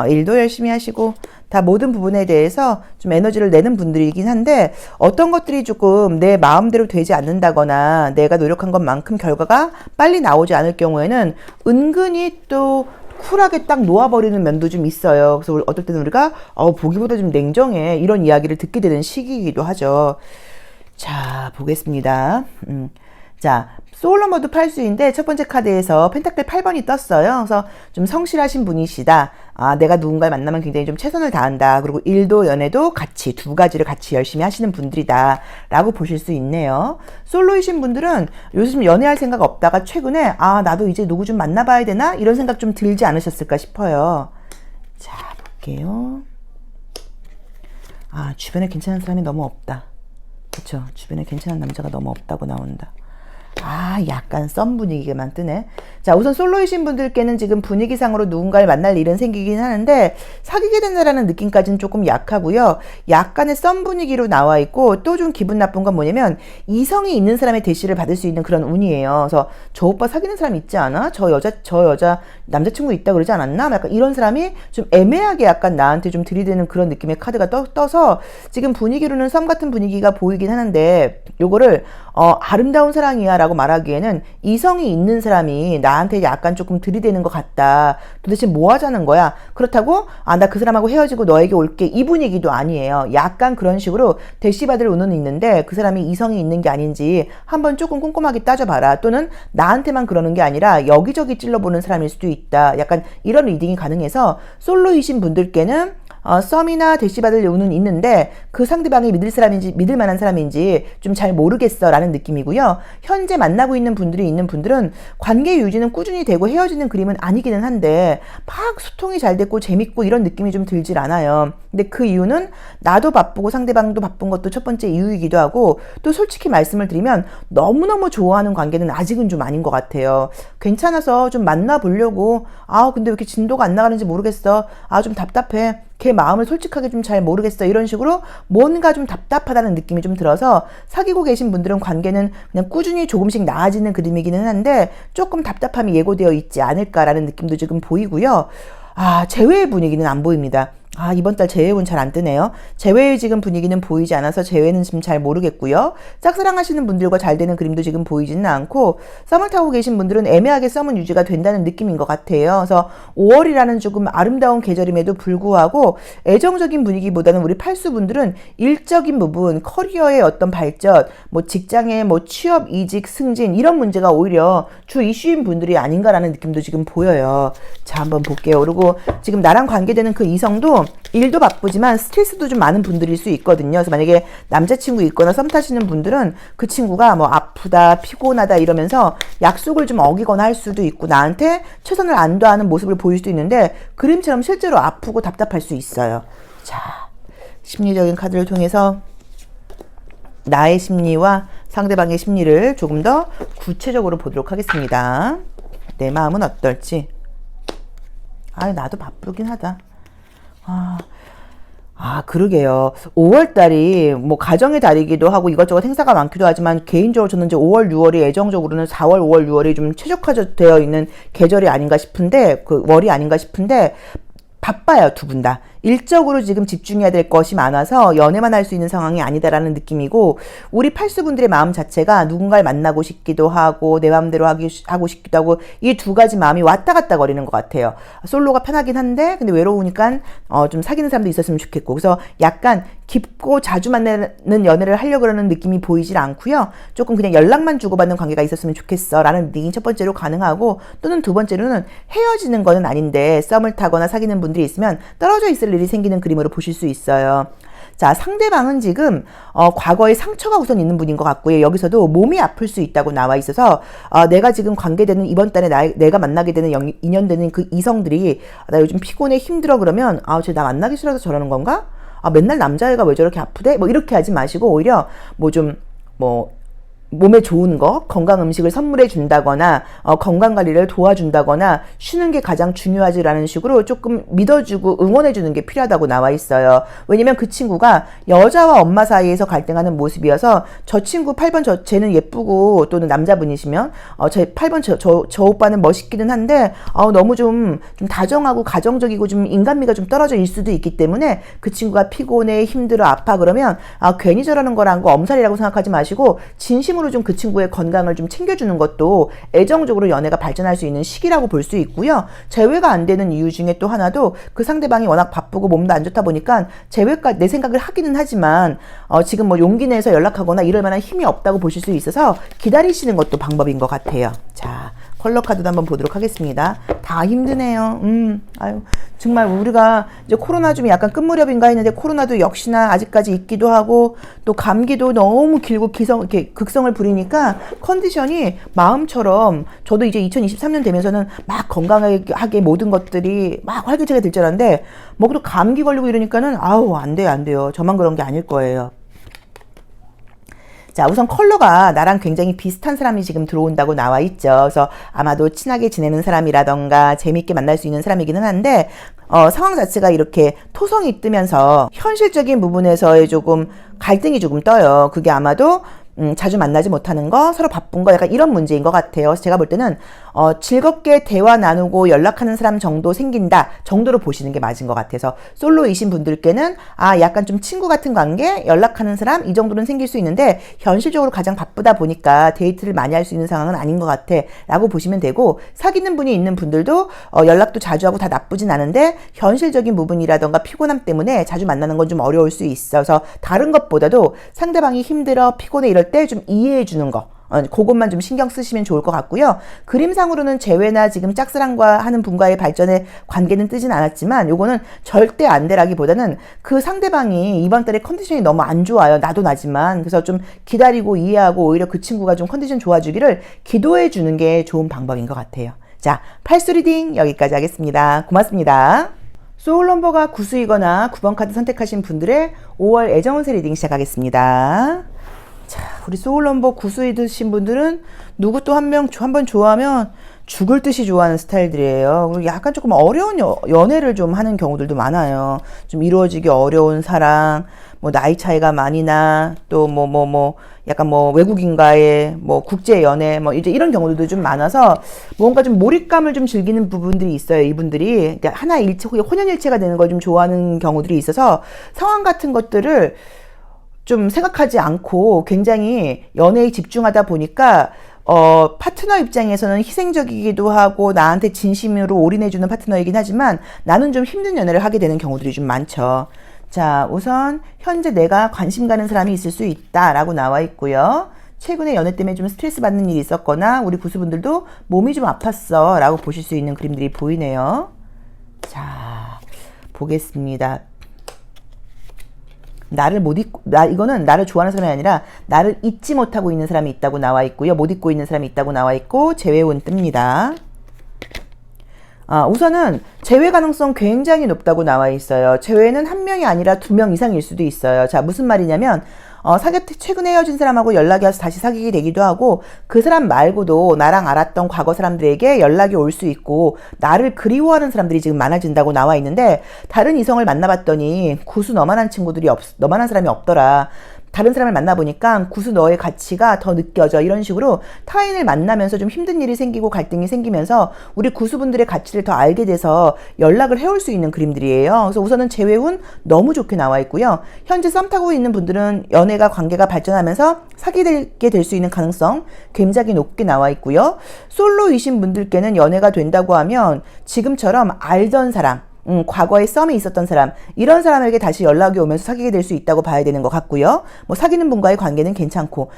일도 열심히 하시고 다 모든 부분에 대해서 좀 에너지를 내는 분들이긴 한데 어떤 것들이 조금 내 마음대로 되지 않는다거나 내가 노력한 것만큼 결과가 빨리 나오지 않을 경우에는 은근히 또 쿨하게 딱 놓아버리는 면도 좀 있어요. 그래서 어떨 때는 우리가 보기보다 좀 냉정해 이런 이야기를 듣게 되는 시기이기도 하죠. 자, 보겠습니다. 자, 소울 넘버도 8수인데 첫 번째 카드에서 펜타클 8번이 떴어요. 그래서 좀 성실하신 분이시다. 아, 내가 누군가를 만나면 굉장히 좀 최선을 다한다. 그리고 일도 연애도 같이 두 가지를 같이 열심히 하시는 분들이다 라고 보실 수 있네요. 솔로이신 분들은 요즘 연애할 생각 없다가 최근에 나도 이제 누구 좀 만나봐야 되나? 이런 생각 좀 들지 않으셨을까 싶어요. 자, 볼게요. 주변에 괜찮은 사람이 너무 없다. 그쵸? 주변에 괜찮은 남자가 너무 없다고 나온다. 약간 썸 분위기만 뜨네. 자, 우선 솔로이신 분들께는 지금 분위기상으로 누군가를 만날 일은 생기긴 하는데 사귀게 된다라는 느낌까지는 조금 약하고요. 약간의 썸 분위기로 나와 있고 또 좀 기분 나쁜 건 뭐냐면 이성이 있는 사람의 대시를 받을 수 있는 그런 운이에요. 그래서 저 오빠 사귀는 사람 있지 않아? 저 여자 남자친구 있다 그러지 않았나? 약간 이런 사람이 좀 애매하게 약간 나한테 좀 들이대는 그런 느낌의 카드가 떠서 지금 분위기로는 썸 같은 분위기가 보이긴 하는데 요거를 아름다운 사랑이야 라고 말하기에는 이성이 있는 사람이 나한테 약간 조금 들이대는 것 같다. 도대체 뭐 하자는 거야? 그렇다고 나 그 사람하고 헤어지고 너에게 올게 이 분위기도 아니에요. 약간 그런 식으로 대시받을 운은 있는데 그 사람이 이성이 있는 게 아닌지 한번 조금 꼼꼼하게 따져봐라. 또는 나한테만 그러는 게 아니라 여기저기 찔러보는 사람일 수도 있다. 약간 이런 리딩이 가능해서 솔로이신 분들께는 썸이나 대시받을 운은 있는데 그 상대방이 믿을 만한 사람인지 좀 잘 모르겠어 라는 느낌이고요. 현재 만나고 있는 분들은 관계 유지는 꾸준히 되고 헤어지는 그림은 아니기는 한데 막 소통이 잘 됐고 재밌고 이런 느낌이 좀 들질 않아요. 근데 그 이유는 나도 바쁘고 상대방도 바쁜 것도 첫 번째 이유이기도 하고 또 솔직히 말씀을 드리면 너무너무 좋아하는 관계는 아직은 좀 아닌 것 같아요. 괜찮아서 좀 만나보려고 근데 왜 이렇게 진도가 안 나가는지 모르겠어. 좀 답답해. 걔 마음을 솔직하게 좀 잘 모르겠어. 이런 식으로 뭔가 좀 답답하다는 느낌이 좀 들어서 사귀고 계신 분들은 관계는 그냥 꾸준히 조금씩 나아지는 그림이기는 한데 조금 답답함이 예고되어 있지 않을까라는 느낌도 지금 보이고요. 재회의 분위기는 안 보입니다. 이번 달 재회운 잘 안 뜨네요. 재회의 지금 분위기는 보이지 않아서 재회는 지금 잘 모르겠고요. 짝사랑 하시는 분들과 잘 되는 그림도 지금 보이지는 않고, 썸을 타고 계신 분들은 애매하게 썸은 유지가 된다는 느낌인 것 같아요. 그래서 5월이라는 조금 아름다운 계절임에도 불구하고 애정적인 분위기보다는 우리 팔수분들은 일적인 부분, 커리어의 어떤 발전, 뭐 직장의 뭐 취업, 이직, 승진 이런 문제가 오히려 주 이슈인 분들이 아닌가라는 느낌도 지금 보여요. 자, 한번 볼게요. 그리고 지금 나랑 관계되는 그 이성도 일도 바쁘지만 스트레스도 좀 많은 분들일 수 있거든요. 그래서 만약에 남자친구 있거나 썸 타시는 분들은 그 친구가 뭐 아프다, 피곤하다 이러면서 약속을 좀 어기거나 할 수도 있고 나한테 최선을 안 다하는 모습을 보일 수도 있는데 그림처럼 실제로 아프고 답답할 수 있어요. 자, 심리적인 카드를 통해서 나의 심리와 상대방의 심리를 조금 더 구체적으로 보도록 하겠습니다. 내 마음은 어떨지. 나도 바쁘긴 하다. 그러게요. 5월달이 뭐 가정의 달이기도 하고 이것저것 행사가 많기도 하지만 개인적으로 저는 이제 5월, 6월이 애정적으로는 4월, 5월, 6월이 좀 최적화되어 있는 계절이 아닌가 싶은데, 그 월이 아닌가 싶은데, 바빠요, 두 분 다. 일적으로 지금 집중해야 될 것이 많아서 연애만 할 수 있는 상황이 아니다라는 느낌이고, 우리 팔수분들의 마음 자체가 누군가를 만나고 싶기도 하고 내 마음대로 하고 싶기도 하고 이 두 가지 마음이 왔다 갔다 거리는 것 같아요. 솔로가 편하긴 한데 근데 외로우니까 좀 사귀는 사람도 있었으면 좋겠고, 그래서 약간 깊고 자주 만나는 연애를 하려고 그러는 느낌이 보이질 않고요. 조금 그냥 연락만 주고받는 관계가 있었으면 좋겠어 라는 느낌이 첫 번째로 가능하고, 또는 두 번째로는 헤어지는 거는 아닌데 썸을 타거나 사귀는 분들이 있으면 떨어져 있을 일이 생기는 그림으로 보실 수 있어요. 자, 상대방은 지금 과거에 상처가 우선 있는 분인 것 같고요. 여기서도 몸이 아플 수 있다고 나와 있어서 내가 지금 관계되는 이번 달에 내가 만나게 되는 인연되는 그 이성들이 나 요즘 피곤해 힘들어 그러면 쟤 나 만나기 싫어서 저러는 건가? 맨날 남자애가 왜 저렇게 아프대? 뭐 이렇게 하지 마시고 오히려 몸에 좋은 거, 건강 음식을 선물해 준다거나 건강 관리를 도와준다거나 쉬는 게 가장 중요하지라는 식으로 조금 믿어주고 응원해 주는 게 필요하다고 나와 있어요. 왜냐면 그 친구가 여자와 엄마 사이에서 갈등하는 모습이어서 저 친구 8번 쟤는 예쁘고 또는 남자분이시면 제 8번 저 오빠는 멋있기는 한데 너무 좀 다정하고 가정적이고 좀 인간미가 좀 떨어져 일 수도 있기 때문에 그 친구가 피곤해 힘들어 아파 그러면 괜히 저러는 거란 거 엄살이라고 생각하지 마시고 진심 으로 좀 그 친구의 건강을 좀 챙겨주는 것도 애정적으로 연애가 발전할 수 있는 시기라고 볼 수 있고요. 재회가 안 되는 이유 중에 또 하나도 그 상대방이 워낙 바쁘고 몸도 안 좋다 보니까 재회가 내 생각을 하기는 하지만 지금 뭐 용기 내서 연락하거나 이럴 만한 힘이 없다고 보실 수 있어서 기다리시는 것도 방법인 것 같아요. 자, 컬러 카드도 한번 보도록 하겠습니다. 다 힘드네요. 정말 우리가 이제 코로나 좀 약간 끝무렵인가 했는데 코로나도 역시나 아직까지 있기도 하고 또 감기도 너무 길고 이렇게 극성을 부리니까 컨디션이 마음처럼 저도 이제 2023년 되면서는 막 건강하게 모든 것들이 막 활기차게 될 줄 알았는데 뭐 또 감기 걸리고 이러니까는 안 돼요. 저만 그런 게 아닐 거예요. 자, 우선 컬러가 나랑 굉장히 비슷한 사람이 지금 들어온다고 나와 있죠. 그래서 아마도 친하게 지내는 사람이라던가 재밌게 만날 수 있는 사람이기는 한데 상황 자체가 이렇게 토성이 뜨면서 현실적인 부분에서의 조금 갈등이 조금 떠요. 그게 아마도 자주 만나지 못하는 거, 서로 바쁜 거, 약간 이런 문제인 것 같아요. 그래서 제가 볼 때는 즐겁게 대화 나누고 연락하는 사람 정도 생긴다 정도로 보시는 게 맞은 것 같아서 솔로이신 분들께는 약간 좀 친구 같은 관계, 연락하는 사람 이 정도는 생길 수 있는데 현실적으로 가장 바쁘다 보니까 데이트를 많이 할 수 있는 상황은 아닌 것 같아 라고 보시면 되고, 사귀는 분이 있는 분들도 연락도 자주 하고 다 나쁘진 않은데 현실적인 부분이라던가 피곤함 때문에 자주 만나는 건 좀 어려울 수 있어서 다른 것보다도 상대방이 힘들어 피곤해 이럴 때 좀 이해해 주는 거, 그것만 좀 신경 쓰시면 좋을 것 같고요. 그림상으로는 재회나 지금 짝사랑과 하는 분과의 발전의 관계는 뜨진 않았지만 요거는 절대 안 되라기보다는 그 상대방이 이번 달에 컨디션이 너무 안 좋아요. 나도 나지만. 그래서 좀 기다리고 이해하고 오히려 그 친구가 좀 컨디션 좋아지기를 기도해 주는 게 좋은 방법인 것 같아요. 자, 팔수 리딩 여기까지 하겠습니다. 고맙습니다. 소울 넘버가 9수이거나 9번 카드 선택하신 분들의 5월 애정운세 리딩 시작하겠습니다. 자, 우리 소울 넘버 9수이신 분들은 누구 또 한 번 좋아하면 죽을 듯이 좋아하는 스타일들이에요. 그리고 약간 조금 어려운 연애를 좀 하는 경우들도 많아요. 좀 이루어지기 어려운 사랑, 뭐 나이 차이가 많이 나, 또 약간 뭐 외국인과의 뭐 국제 연애, 뭐 이제 이런 경우들도 좀 많아서 뭔가 좀 몰입감을 좀 즐기는 부분들이 있어요. 이분들이 그러니까 하나 일체, 혼연일체가 되는 걸 좀 좋아하는 경우들이 있어서 상황 같은 것들을 좀 생각하지 않고 굉장히 연애에 집중하다 보니까 파트너 입장에서는 희생적이기도 하고 나한테 진심으로 올인해주는 파트너이긴 하지만 나는 좀 힘든 연애를 하게 되는 경우들이 좀 많죠. 자, 우선 현재 내가 관심 가는 사람이 있을 수 있다라고 나와 있고요. 최근에 연애 때문에 좀 스트레스 받는 일이 있었거나 우리 구수분들도 몸이 좀 아팠어 라고 보실 수 있는 그림들이 보이네요. 자, 보겠습니다. 나를 못 잊고, 이거는 나를 좋아하는 사람이 아니라 나를 잊지 못하고 있는 사람이 있다고 나와 있고요. 못 잊고 있는 사람이 있다고 나와 있고, 재회운 뜹니다. 우선은 재회 가능성 굉장히 높다고 나와 있어요. 재회는 한 명이 아니라 2명 이상일 수도 있어요. 자, 무슨 말이냐면, 최근에 헤어진 사람하고 연락이 와서 다시 사귀게 되기도 하고, 그 사람 말고도 나랑 알았던 과거 사람들에게 연락이 올 수 있고, 나를 그리워하는 사람들이 지금 많아진다고 나와 있는데, 다른 이성을 만나봤더니, 구수 너만한 너만한 사람이 없더라. 다른 사람을 만나보니까 구수 너의 가치가 더 느껴져. 이런 식으로 타인을 만나면서 좀 힘든 일이 생기고 갈등이 생기면서 우리 구수분들의 가치를 더 알게 돼서 연락을 해올 수 있는 그림들이에요. 그래서 우선은 재회운 너무 좋게 나와 있고요. 현재 썸 타고 있는 분들은 관계가 발전하면서 사귀게 될 수 있는 가능성 굉장히 높게 나와 있고요. 솔로이신 분들께는 연애가 된다고 하면 지금처럼 알던 사람, 과거에 썸이 있었던 사람, 이런 사람에게 다시 연락이 오면서 사귀게 될 수 있다고 봐야 되는 것 같고요. 뭐 사귀는 분과의 관계는 괜찮고,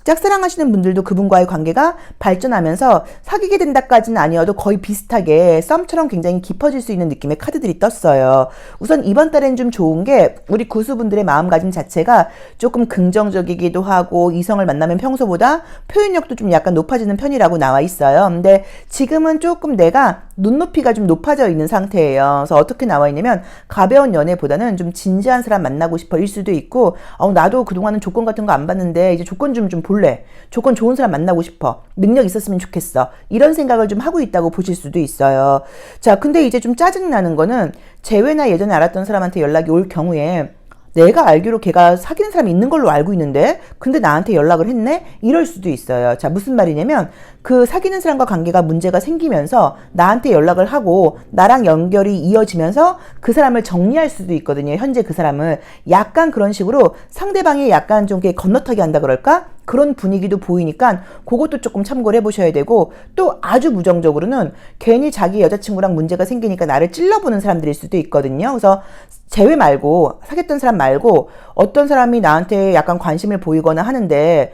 짝사랑하시는 분들도 그분과의 관계가 발전하면서 사귀게 된다까지는 아니어도 거의 비슷하게 썸처럼 굉장히 깊어질 수 있는 느낌의 카드들이 떴어요. 우선 이번 달엔 좀 좋은 게 우리 구수분들의 마음가짐 자체가 조금 긍정적이기도 하고 이성을 만나면 평소보다 표현력도 좀 약간 높아지는 편이라고 나와 있어요. 근데 지금은 조금 내가 눈높이가 좀 높아져 있는 상태예요. 그래서 어떻게 나와 있냐면 가벼운 연애보다는 좀 진지한 사람 만나고 싶어일 수도 있고 나도 그동안은 조건 같은 거 안 봤는데 이제 조건 좀 볼래. 조건 좋은 사람 만나고 싶어. 능력 있었으면 좋겠어. 이런 생각을 좀 하고 있다고 보실 수도 있어요. 자, 근데 이제 좀 짜증나는 거는 재회나 예전에 알았던 사람한테 연락이 올 경우에 내가 알기로 걔가 사귀는 사람이 있는 걸로 알고 있는데 근데 나한테 연락을 했네? 이럴 수도 있어요. 자, 무슨 말이냐면 그 사귀는 사람과 관계가 문제가 생기면서 나한테 연락을 하고 나랑 연결이 이어지면서 그 사람을 정리할 수도 있거든요. 현재 그 사람을 약간 그런 식으로 상대방이 약간 좀 건너타기 한다 그럴까? 그런 분위기도 보이니까 그것도 조금 참고를 해보셔야 되고 또 아주 부정적으로는 괜히 자기 여자친구랑 문제가 생기니까 나를 찔러보는 사람들일 수도 있거든요. 그래서 재회 말고 사귀었던 사람 말고 어떤 사람이 나한테 약간 관심을 보이거나 하는데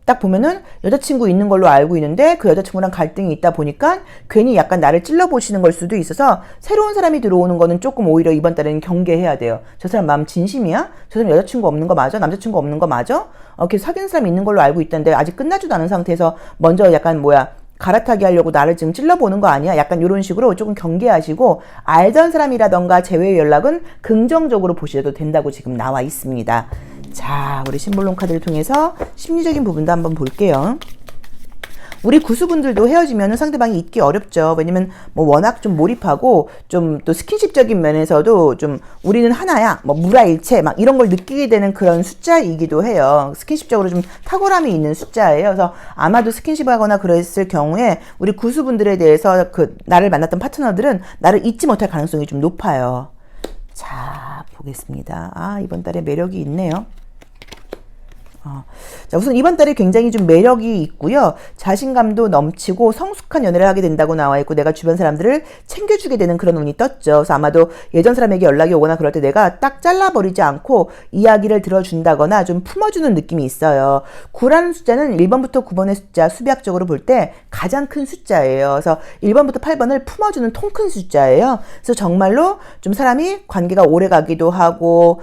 딱 보면은 여자친구 있는 걸로 알고 있는데 그 여자친구랑 갈등이 있다 보니까 괜히 약간 나를 찔러보시는 걸 수도 있어서 새로운 사람이 들어오는 거는 조금 오히려 이번 달에는 경계해야 돼요. 저 사람 마음 진심이야? 저 사람 여자친구 없는 거 맞아? 남자친구 없는 거 맞아? 계속 사귀는 사람이 있는 걸로 알고 있던데 아직 끝나지도 않은 상태에서 먼저 약간 갈아타기 하려고 나를 지금 찔러보는 거 아니야? 약간 이런 식으로 조금 경계하시고 알던 사람이라던가 재회 연락은 긍정적으로 보셔도 된다고 지금 나와 있습니다. 자, 우리 심볼론 카드를 통해서 심리적인 부분도 한번 볼게요. 우리 구수분들도 헤어지면 상대방이 잊기 어렵죠. 왜냐면 워낙 좀 몰입하고 좀 또 스킨십적인 면에서도 좀 우리는 하나야, 물화일체 막 이런 걸 느끼게 되는 그런 숫자이기도 해요. 스킨십적으로 좀 탁월함이 있는 숫자예요. 그래서 아마도 스킨십을 하거나 그랬을 경우에 우리 구수분들에 대해서 나를 만났던 파트너들은 나를 잊지 못할 가능성이 좀 높아요. 자, 보겠습니다. 이번 달에 매력이 있네요. 자, 우선 이번 달에 굉장히 좀 매력이 있고요. 자신감도 넘치고 성숙한 연애를 하게 된다고 나와 있고 내가 주변 사람들을 챙겨주게 되는 그런 운이 떴죠. 그래서 아마도 예전 사람에게 연락이 오거나 그럴 때 내가 딱 잘라버리지 않고 이야기를 들어준다거나 좀 품어주는 느낌이 있어요. 9라는 숫자는 1번부터 9번의 숫자 수비학적으로 볼 때 가장 큰 숫자예요. 그래서 1번부터 8번을 품어주는 통 큰 숫자예요. 그래서 정말로 좀 사람이 관계가 오래 가기도 하고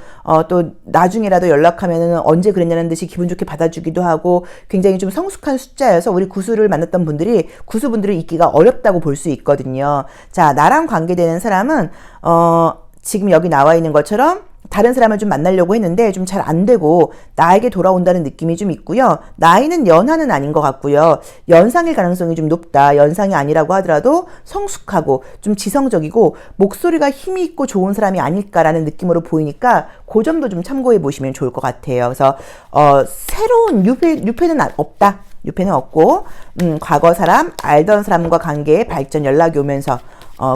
또 나중에라도 연락하면은 언제 그랬냐는 듯이 기분 좋게 받아주기도 하고 굉장히 좀 성숙한 숫자여서 우리 구수를 만났던 분들이 구수분들을 잊기가 어렵다고 볼 수 있거든요. 자, 나랑 관계되는 사람은 지금 여기 나와 있는 것처럼 다른 사람을 좀 만나려고 했는데 좀 잘 안 되고 나에게 돌아온다는 느낌이 좀 있고요. 나이는 연하는 아닌 것 같고요. 연상일 가능성이 좀 높다. 연상이 아니라고 하더라도 성숙하고 좀 지성적이고 목소리가 힘이 있고 좋은 사람이 아닐까라는 느낌으로 보이니까 그 점도 좀 참고해 보시면 좋을 것 같아요. 그래서 새로운 유패는 없다. 유패는 없고 과거 사람, 알던 사람과 관계에 발전 연락이 오면서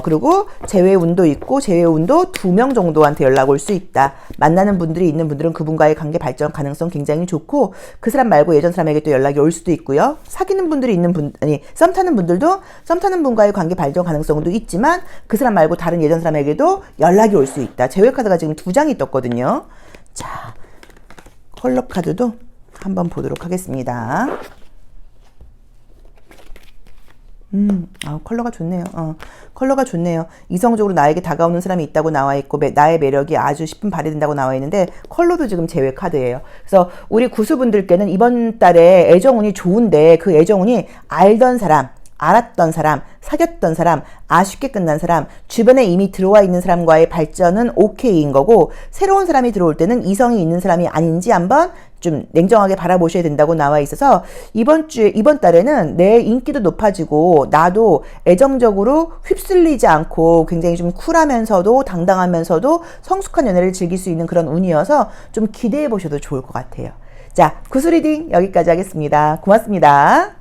그리고 재회운도 있고 재회운도 2명 정도한테 연락 올 수 있다. 만나는 분들이 있는 분들은 그분과의 관계 발전 가능성 굉장히 좋고 그 사람 말고 예전 사람에게 또 연락이 올 수도 있고요. 사귀는 분들이 있는 썸 타는 분들도 썸 타는 분과의 관계 발전 가능성도 있지만 그 사람 말고 다른 예전 사람에게도 연락이 올 수 있다. 재회 카드가 지금 2장이 떴거든요. 자, 컬러 카드도 한번 보도록 하겠습니다. 컬러가 좋네요. 컬러가 좋네요. 이성적으로 나에게 다가오는 사람이 있다고 나와 있고, 나의 매력이 아주 10분 발휘된다고 나와 있는데, 컬러도 지금 제외 카드예요. 그래서 우리 구수분들께는 이번 달에 애정운이 좋은데, 그 애정운이 알던 사람, 알았던 사람, 사귀었던 사람, 아쉽게 끝난 사람, 주변에 이미 들어와 있는 사람과의 발전은 오케이인 거고, 새로운 사람이 들어올 때는 이성이 있는 사람이 아닌지 한번 좀 냉정하게 바라보셔야 된다고 나와 있어서, 이번 달에는 내 인기도 높아지고, 나도 애정적으로 휩쓸리지 않고 굉장히 좀 쿨하면서도 당당하면서도 성숙한 연애를 즐길 수 있는 그런 운이어서 좀 기대해 보셔도 좋을 것 같아요. 자, 구슬리딩 여기까지 하겠습니다. 고맙습니다.